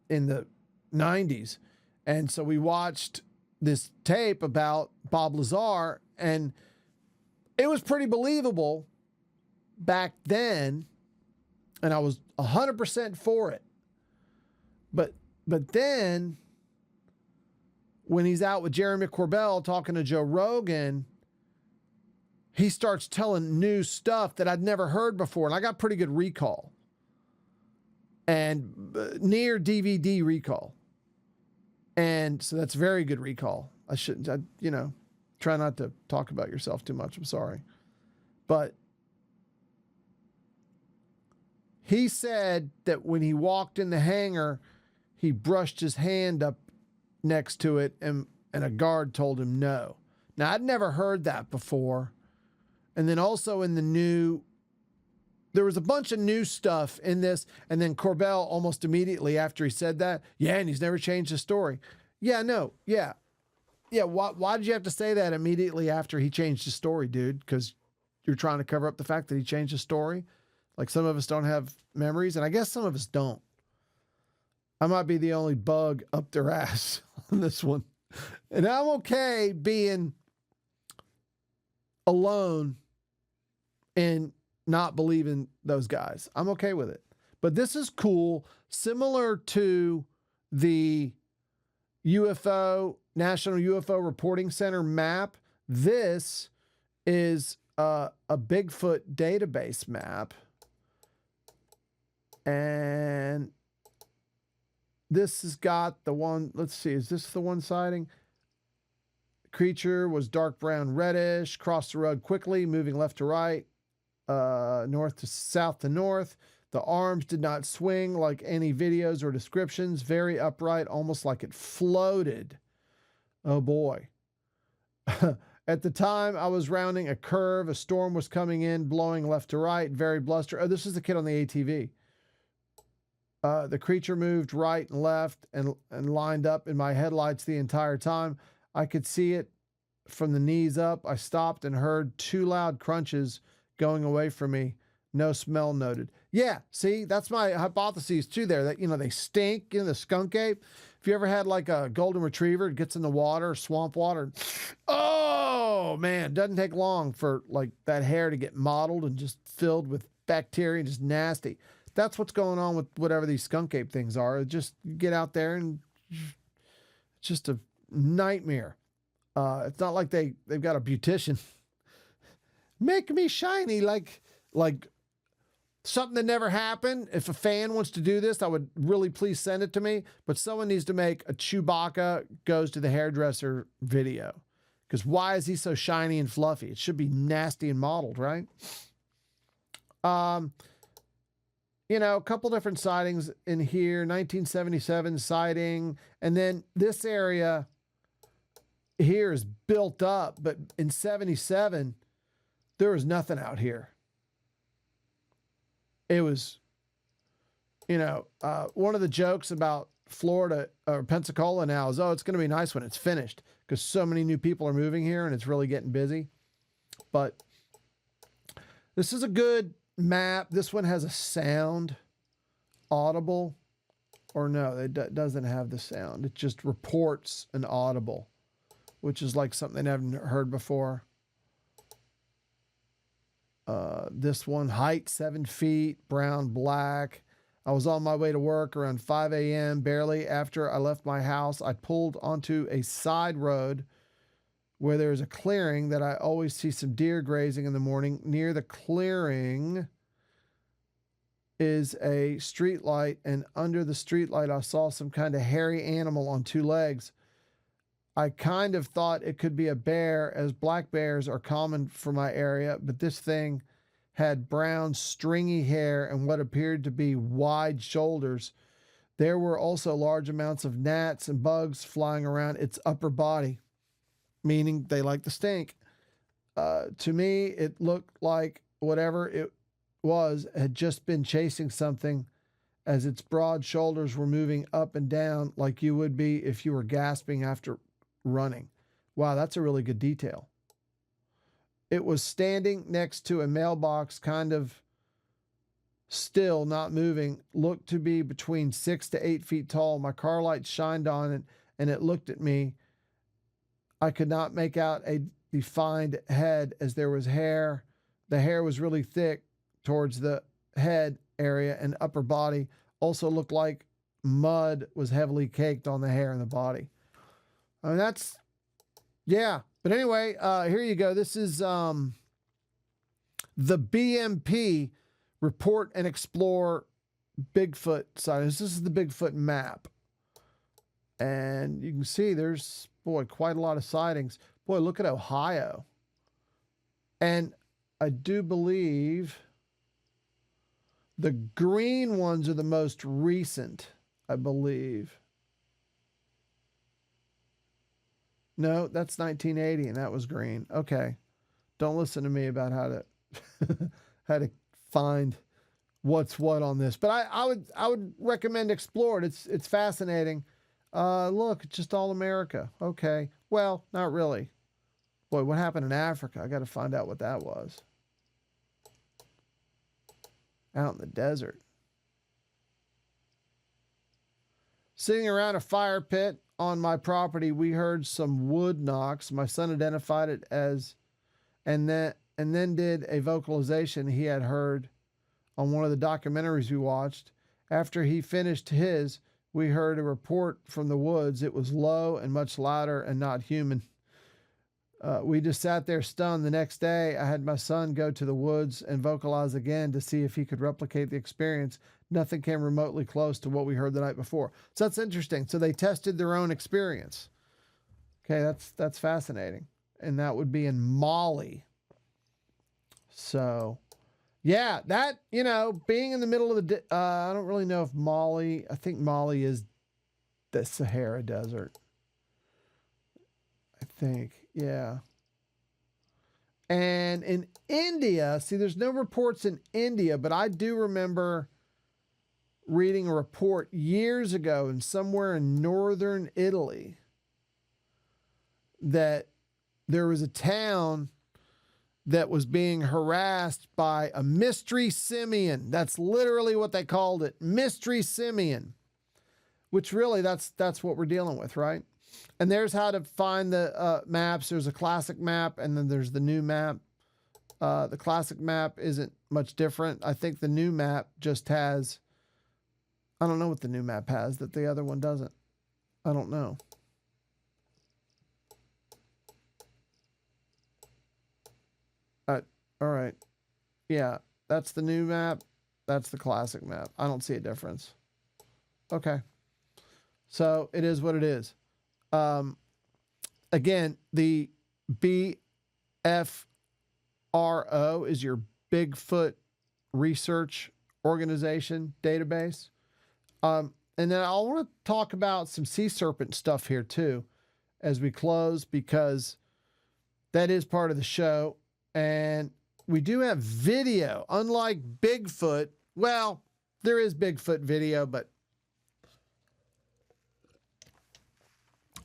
in the 90s. And so we watched this tape about Bob Lazar, and it was pretty believable back then. And I was 100% for it. But then when he's out with Jeremy Corbell talking to Joe Rogan, he starts telling new stuff that I'd never heard before. And I got pretty good recall and near DVD recall. And so that's very good recall. I try not to talk about yourself too much. I'm sorry. But he said that when he walked in the hangar, he brushed his hand up next to it and a guard told him no. Now, I'd never heard that before. And then also there was a bunch of new stuff in this. And then Corbell almost immediately after he said that, yeah, and he's never changed his story. Yeah, no, yeah. Yeah, why did you have to say that immediately after he changed his story, dude? Because you're trying to cover up the fact that he changed his story? Like some of us don't have memories, and I guess some of us don't. I might be the only bug up their ass on this one. And I'm okay being alone and not believing those guys. I'm okay with it. But this is cool. Similar to the UFO, National UFO Reporting Center map, this is a Bigfoot database map. And this has got the one, let's see, is this the one sighting? Creature was dark brown reddish, crossed the road quickly, moving left to right, north to south to north. The arms did not swing like any videos or descriptions. Very upright, almost like it floated. Oh boy. At the time, I was rounding a curve. A storm was coming in, blowing left to right, very bluster. Oh, this is the kid on the ATV. The creature moved right and left and lined up in my headlights the entire time. I could see it from the knees up. I stopped and heard two loud crunches going away from me. No smell noted. Yeah, see, that's my hypothesis too there, that, they stink, the skunk ape. If you ever had like a golden retriever, it gets in the water, swamp water. Oh man, doesn't take long for like that hair to get mottled and just filled with bacteria and just nasty. That's what's going on with whatever these skunk ape things are. Just get out there and it's just a nightmare. It's not like they've got a beautician. Make me shiny like something that never happened. If a fan wants to do this, I would really please send it to me. But someone needs to make a Chewbacca goes to the hairdresser video. Because why is he so shiny and fluffy? It should be nasty and mottled, right? A couple different sightings in here. 1977 sighting. And then this area here is built up. But in 77, there was nothing out here. It was, one of the jokes about Florida or Pensacola now is, it's going to be nice when it's finished because so many new people are moving here and it's really getting busy. But this is a good map. This one has a sound, audible, or no, it doesn't have the sound. It just reports an audible, which is like something I haven't heard before. This one, height 7 feet, brown, black. I was on my way to work around 5 a.m. Barely after I left my house, I pulled onto a side road where there's a clearing that I always see some deer grazing in the morning. Near the clearing is a street light, and under the street light, I saw some kind of hairy animal on 2 legs. I kind of thought it could be a bear, as black bears are common for my area, but this thing had brown, stringy hair and what appeared to be wide shoulders. There were also large amounts of gnats and bugs flying around its upper body, meaning they like to stink. To me, it looked like whatever it was had just been chasing something as its broad shoulders were moving up and down like you would be if you were gasping after running. Wow, that's a really good detail. It was standing next to a mailbox, kind of still, not moving, looked to be between 6 to 8 feet tall. My car lights shined on it, and it looked at me. I could not make out a defined head as there was hair. The hair was really thick towards the head area, and upper body also looked like mud was heavily caked on the hair and the body. I mean, that's, yeah. But anyway, here you go. This is the BMP, Report and Explore Bigfoot sightings. This is the Bigfoot map. And you can see there's, boy, quite a lot of sightings. Boy, look at Ohio. And I do believe the green ones are the most recent, I believe. No, that's 1980, and that was green. Okay. Don't listen to me about how to how to find what's what on this. But I would recommend explore it. It's fascinating. Look, it's just all America. Okay. Well, not really. Boy, what happened in Africa? I got to find out what that was. Out in the desert. Sitting around a fire pit on my property, we heard some wood knocks. My son identified it as, and then did a vocalization he had heard on one of the documentaries we watched. After he finished his, we heard a report from the woods. It was low and much louder and not human. We just sat there stunned. The next day, I had my son go to the woods and vocalize again to see if he could replicate the experience. Nothing came remotely close to what we heard the night before. So that's interesting. So they tested their own experience. Okay, that's fascinating. And that would be in Mali. So, yeah, that, you know, being in the middle of the, I don't really know if Mali, I think Mali is the Sahara Desert. I think, yeah. And in India, see, there's no reports in India, but I do remember reading a report years ago in somewhere in northern Italy that there was a town that was being harassed by a mystery simian. That's literally what they called it, mystery simian, which really that's what we're dealing with, right? And there's how to find the maps. There's a classic map, and then there's the new map. The classic map isn't much different. I think the new map just has, I don't know what the new map has that the other one doesn't. I don't know. All right. Yeah, that's the new map. That's the classic map. I don't see a difference. Okay. So it is what it is. Again, the BFRO is your Bigfoot Research Organization database. And then I want to talk about some sea serpent stuff here too, as we close, because that is part of the show. And we do have video, unlike Bigfoot. Well, there is Bigfoot video, but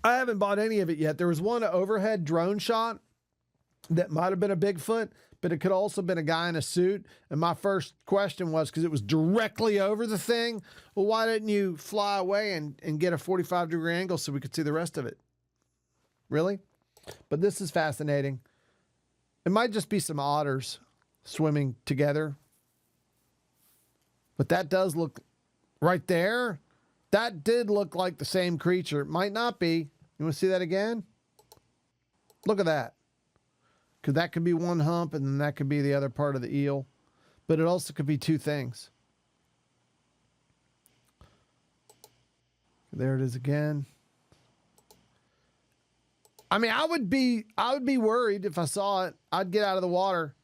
I haven't bought any of it yet. There was one overhead drone shot that might have been a Bigfoot, but it could also have been a guy in a suit. And my first question was, because it was directly over the thing, well, why didn't you fly away and get a 45-degree angle so we could see the rest of it? Really? But this is fascinating. It might just be some otters swimming together. But that does look right there. That did look like the same creature. It might not be. You want to see that again? Look at that. Because that could be one hump, and then that could be the other part of the eel. But it also could be two things. There it is again. I mean, I would be worried if I saw it. I'd get out of the water.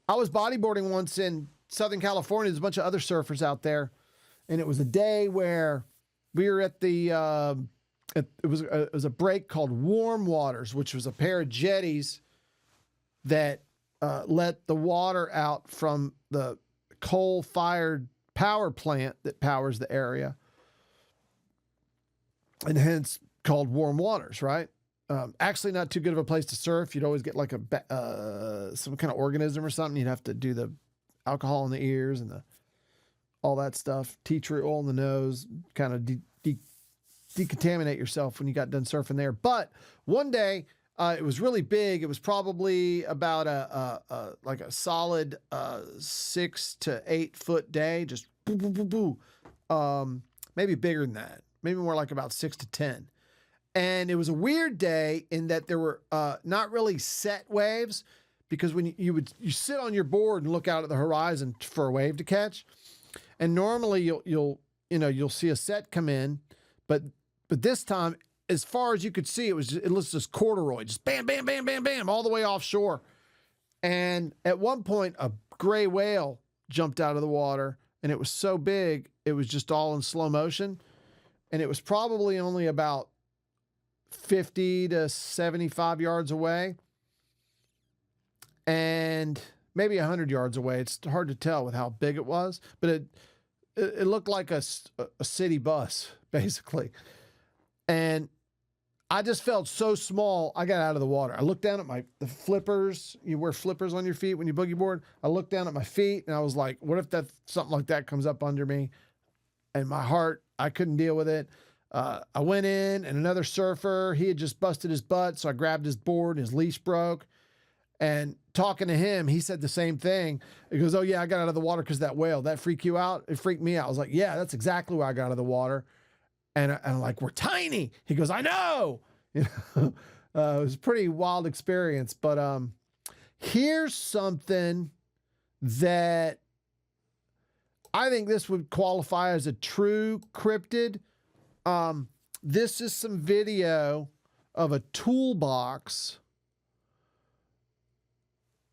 I was bodyboarding once in Southern California. There's a bunch of other surfers out there. And it was a day where we were at the, it was a break called Warm Waters, which was a pair of jetties that let the water out from the coal-fired power plant that powers the area, and hence called warm waters, right? Actually, not too good of a place to surf. You'd always get like some kind of organism or something. You'd have to do the alcohol in the ears and all that stuff. Tea tree oil in the nose, kind of decontaminate yourself when you got done surfing there. But one day, it was really big. It was probably about like a solid 6 to 8 foot day. Just boo, boo, boo, boo. Maybe bigger than that. Maybe more like about 6 to 10. And it was a weird day in that there were not really set waves, because when you sit on your board and look out at the horizon for a wave to catch, and normally you'll see a set come in, but this time, as far as you could see, it was just corduroy, just bam, bam, bam, bam, bam, all the way offshore. And at one point, a gray whale jumped out of the water, and it was so big, it was just all in slow motion, and it was probably only about 50 to 75 yards away, and maybe 100 yards away. It's hard to tell with how big it was, but it looked like a city bus, basically. And I just felt so small. I got out of the water. I looked down at the flippers. You wear flippers on your feet when you boogie board. I looked down at my feet, and I was like, what if something like that comes up under me? And my heart, I couldn't deal with it. I went in, and another surfer, he had just busted his butt, so I grabbed his board, and his leash broke. And talking to him, he said the same thing. He goes, oh, yeah, I got out of the water because that whale. That freak you out? It freaked me out. I was like, yeah, that's exactly why I got out of the water. And I'm like, we're tiny. He goes, I know. It was a pretty wild experience. But here's something that I think this would qualify as a true cryptid. This is some video of a toolbox,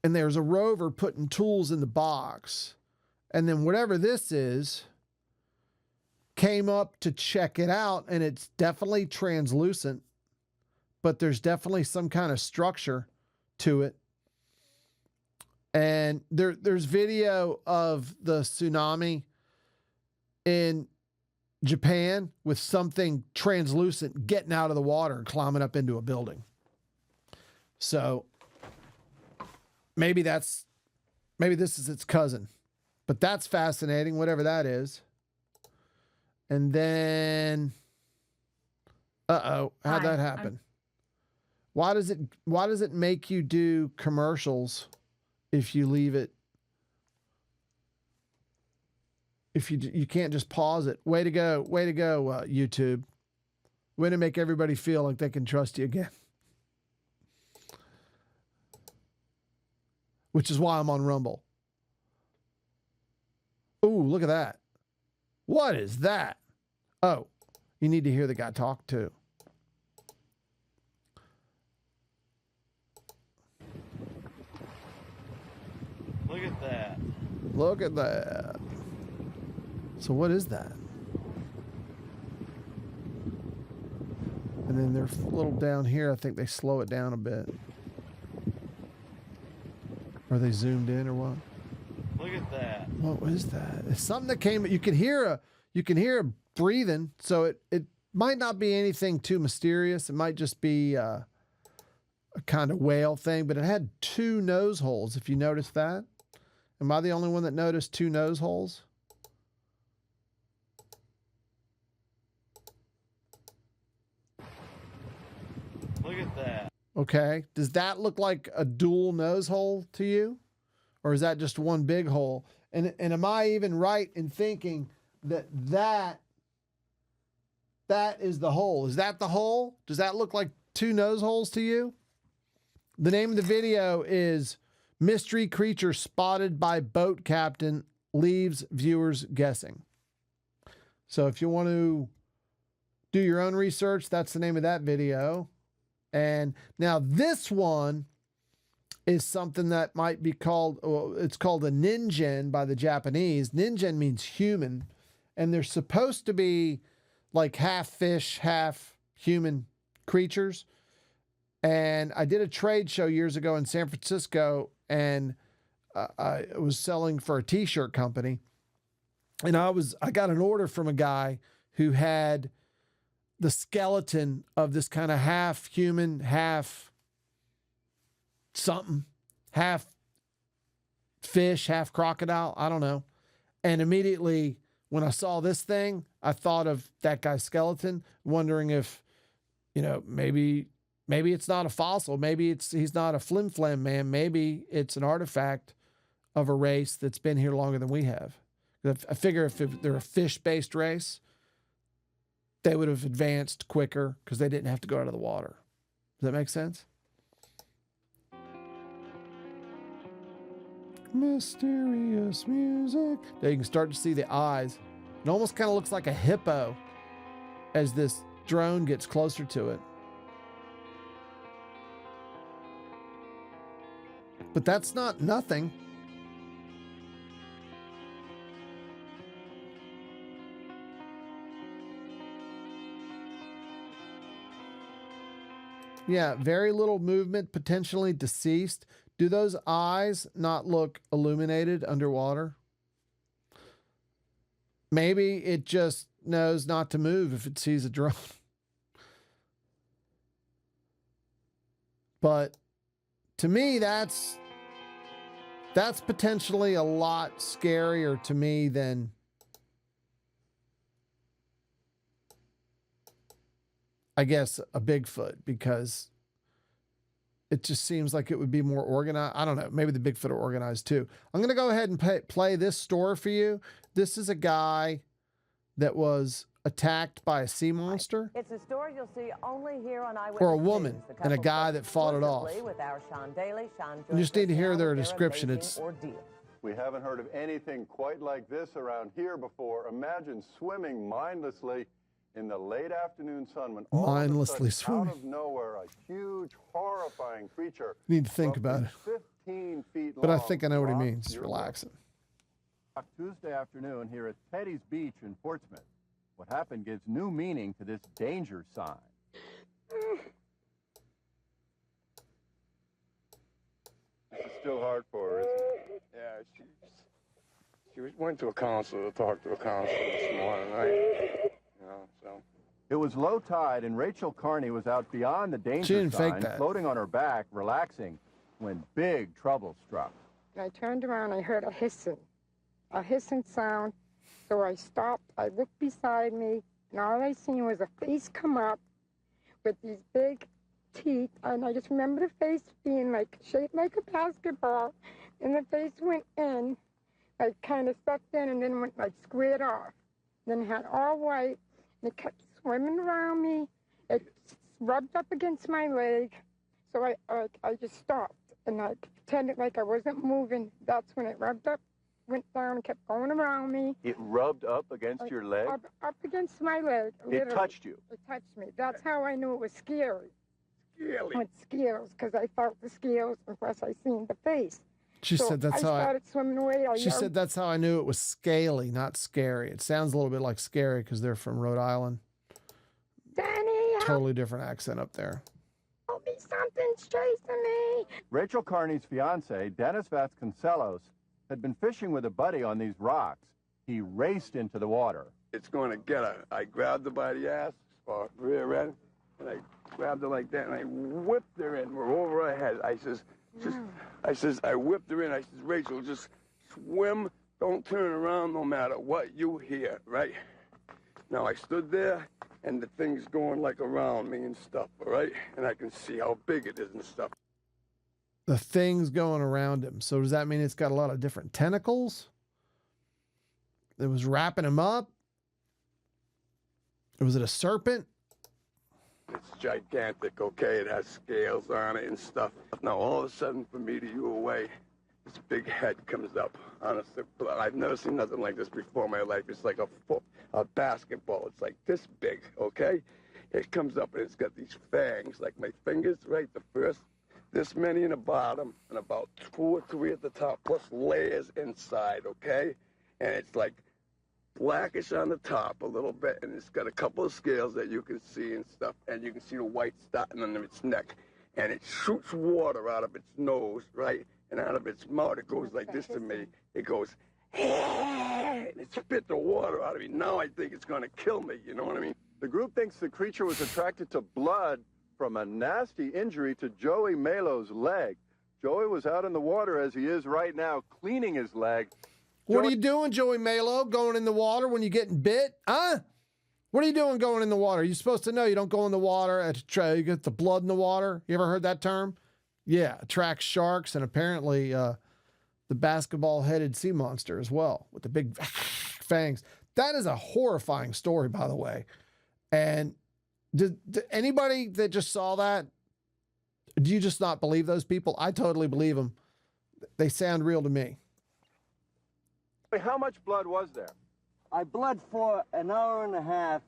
and there's a rover putting tools in the box. And then whatever this is came up to check it out, and it's definitely translucent, but there's definitely some kind of structure to it. And there's video of the tsunami in Japan with something translucent getting out of the water and climbing up into a building. So maybe this is its cousin, but that's fascinating, whatever that is. And then, how'd that happen? Why does it make you do commercials if you leave it? If you can't just pause it. Way to go, YouTube. Way to make everybody feel like they can trust you again. Which is why I'm on Rumble. Ooh, look at that. What is that? Oh, you need to hear the guy talk too. Look at that. Look at that. So what is that? And then they're a little down here. I think they slow it down a bit. Are they zoomed in or what? Look at that. What was that? It's something that came. You can hear a breathing. So it might not be anything too mysterious. It might just be a kind of whale thing. But it had 2 nose holes. If you noticed that, am I the only one that noticed 2 nose holes? Look at that. Okay. Does that look like a dual nose hole to you? Or is that just one big hole? And am I even right in thinking that is the hole? Is that the hole? Does that look like 2 nose holes to you? The name of the video is Mystery Creature Spotted by Boat Captain Leaves Viewers Guessing. So if you want to do your own research, that's the name of that video. And now this one is something that might be called, well, it's called a ningen by the Japanese. Ningen means human. And they're supposed to be like half fish, half human creatures. And I did a trade show years ago in San Francisco, and I was selling for a t-shirt company. And I got an order from a guy who had the skeleton of this kind of half human, half something, half fish, half crocodile. I don't know. And immediately when I saw this thing, I thought of that guy's skeleton, wondering if, maybe it's not a fossil. Maybe he's not a flim flam man. Maybe it's an artifact of a race that's been here longer than we have. I figure if they're a fish-based race, they would have advanced quicker because they didn't have to go out of the water. Does that make sense? Mysterious music. Now you can start to see the eyes. It almost kind of looks like a hippo as this drone gets closer to it. But that's not nothing. Yeah, very little movement, potentially deceased. Do those eyes not look illuminated underwater? Maybe it just knows not to move if it sees a drone. But to me, that's potentially a lot scarier to me than I guess a Bigfoot, because it just seems like it would be more organized. I don't know. Maybe the Bigfoot are organized too. I'm going to go ahead and play this story for you. This is a guy that was attacked by a sea monster. It's a story you'll see only here on Eyewitness. Or a woman News. and a guy that fought it off. With our Sean Daly. Sean, You just need to hear their description. It's We haven't heard of anything quite like this around here before. Imagine swimming mindlessly in the late afternoon sun when all mindlessly of a sudden, swimming. out of nowhere, a huge, horrifying creature. Need to think about it. 15 feet long. But I think I know what he dropped means. It's your relaxing. Tuesday afternoon here at Teddy's Beach in Portsmouth. What happened gives new meaning to this danger sign. This is still hard for her, isn't it? Yeah, she went to a counselor to talk to a counselor this morning, right? So. It was low tide, and Rachel Carney was out beyond the danger She didn't fake sign, that. floating on her back, relaxing, when big trouble struck. I turned around, I heard a hissing sound. So I stopped, I looked beside me, and all I seen was a face come up with these big teeth, and I just remember the face being like shaped like a basketball, and the face went in, like kind of sucked in, and then went like squared off. Then it had all white, and it kept swimming around me. It rubbed up against my leg, so I just stopped, and I pretended like I wasn't moving. That's when it rubbed up, went down, and kept going around me. It rubbed up against your leg? Up against my leg. It touched you? It touched me. That's how I knew it was scary. Scary. With scales, because I felt the scales, and plus I seen the face. She said that's how I started swimming away. She said that's how I knew it was scaly, not scary. It sounds a little bit like scary because they're from Rhode Island. Danny, Totally different accent up there. help me, something's chasing me. Rachel Carney's fiance, Dennis Vasconcelos, had been fishing with a buddy on these rocks. He raced into the water. It's going to get her. I grabbed her by the ass, or rear end, and I grabbed her like that, and I whipped her in. We're over her head. I whipped her in. I says, Rachel, just swim. Don't turn around no matter what you hear, right? Now, I stood there, and the thing's going like around me and stuff, all right? And I can see how big it is and stuff. The thing's going around him. So does that mean it's got a lot of different tentacles? It was wrapping him up? Or was it a serpent? It's gigantic, okay? It has scales on it and stuff. Now, all of a sudden, from me to you away, this big head comes up. Honestly, I've never seen nothing like this before in my life. It's like a basketball. It's like this big, okay? It comes up, and it's got these fangs, like my fingers, right? The first, this many in the bottom, and about 2 or 3 at the top, plus layers inside, okay? And it's like blackish on the top a little bit, and it's got a couple of scales that you can see and stuff, and you can see the white starting under its neck, and it shoots water out of its nose, right? And out of its mouth, it goes like this to me. It goes, and it spit the water out of me. Now I think it's going to kill me, you know what I mean? The group thinks the creature was attracted to blood from a nasty injury to Joey Melo's leg. Joey was out in the water as he is right now, cleaning his leg. What are you doing, Joey Melo, going in the water when you're getting bit? Huh? What are you doing going in the water? You're supposed to know you don't go in the water. You get the blood in the water. You ever heard that term? Yeah, attracts sharks and apparently the basketball-headed sea monster as well with the big fangs. That is a horrifying story, by the way. And did anybody that just saw that, do you just not believe those people? I totally believe them. They sound real to me. How much blood was there? I bled for an hour and a half,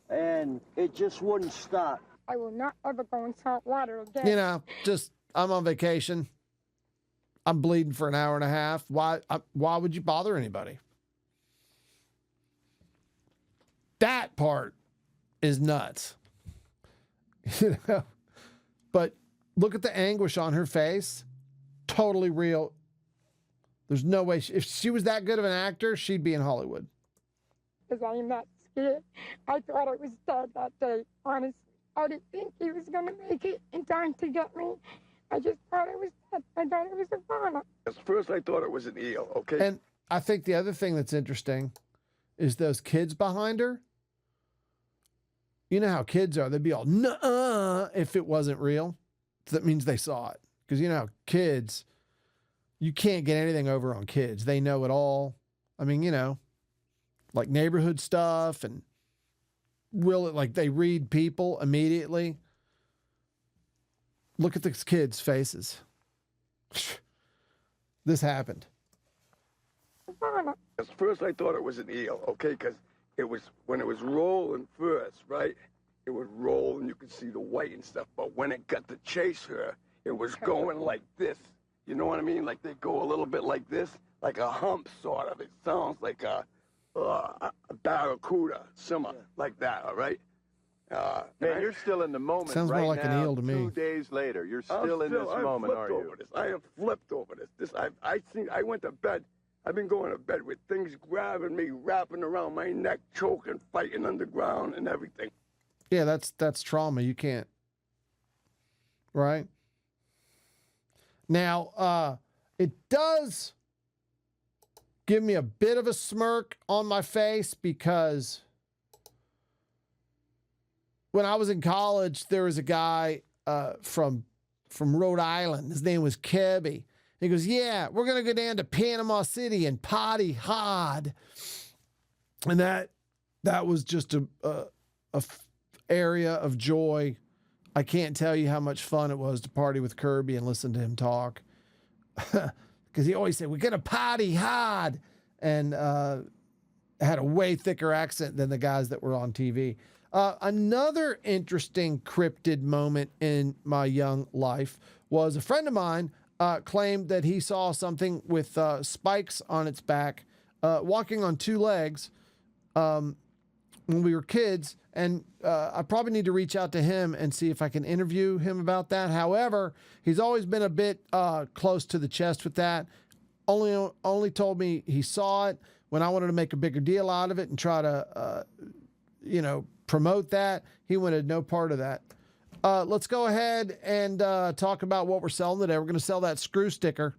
and it just wouldn't stop. I will not ever go in salt water again. You know, just I'm on vacation. I'm bleeding for an hour and a half. Why would you bother anybody? That part is nuts. You know, but look at the anguish on her face. Totally real. There's no way. If she was that good of an actor, she'd be in Hollywood. Because I am not scared. I thought I was dead that day, honestly. I didn't think he was going to make it in time to get me. I just thought I was dead. I thought it was a fauna. At first I thought it was an eel, okay? And I think the other thing that's interesting is those kids behind her. You know how kids are. They'd be all, nuh-uh, if it wasn't real. That means they saw it. Because you know how kids, you can't get anything over on kids. They know it all. I mean, you know, like neighborhood stuff and like they read people immediately. Look at these kids' faces. This happened. At first I thought it was an eel, okay? Because it was, when it was rolling first, right? It would roll and you could see the white and stuff. But when it got to chase her, it was going like this. You know what I mean? Like they go a little bit like this, like a hump sort of. It sounds like a barracuda, similar, like that, all right? Man, you're still in the moment. Sounds more right like an now, eel to me. 2 days later, you're still in this moment, are you? I am flipped over this. I went to bed. I've been going to bed with things grabbing me, wrapping around my neck, choking, fighting underground, and everything. Yeah, that's trauma. You can't. Right? Now, it does give me a bit of a smirk on my face because when I was in college, there was a guy from Rhode Island. His name was Kebby. He goes, yeah, we're going to go down to Panama City and party hard. And that was just a area of joy. I can't tell you how much fun it was to party with Kirby and listen to him talk. Because he always said, we're going to party hard. And had a way thicker accent than the guys that were on TV. Another interesting cryptid moment in my young life was a friend of mine claimed that he saw something with spikes on its back, walking on two legs when we were kids. And I probably need to reach out to him and see if I can interview him about that. However, he's always been a bit close to the chest with that. Only told me he saw it when I wanted to make a bigger deal out of it and try to, promote that. He wanted no part of that. Let's go ahead and talk about what we're selling today. We're going to sell that screw sticker.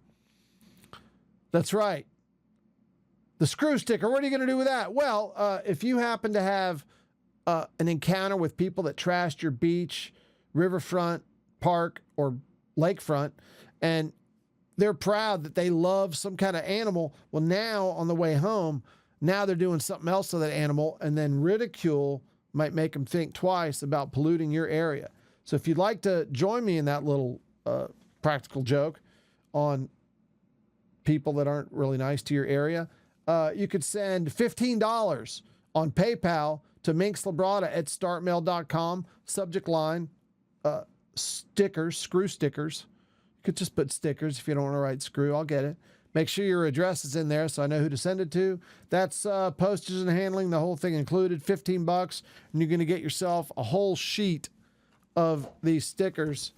That's right. The screw sticker. What are you going to do with that? Well, if you happen to have an encounter with people that trashed your beach, riverfront, park, or lakefront, and they're proud that they love some kind of animal, well, now on the way home, now they're doing something else to that animal, and then ridicule might make them think twice about polluting your area. So if you'd like to join me in that little practical joke on people that aren't really nice to your area, you could send $15 on PayPal to minxlabrada@startmail.com. Subject line, stickers, screw stickers. You could just put stickers if you don't want to write screw. I'll get it. Make sure your address is in there so I know who to send it to. That's postage and handling, the whole thing included, $15. And you're going to get yourself a whole sheet of these stickers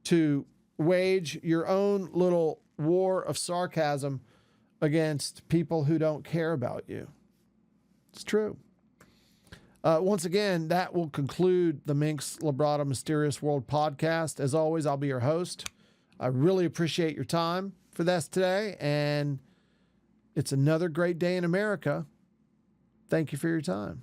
to wage your own little war of sarcasm against people who don't care about you. It's true. Once again, that will conclude the Minx Labrada Mysterious World podcast. As always, I'll be your host. I really appreciate your time for this today, and it's another great day in America. Thank you for your time.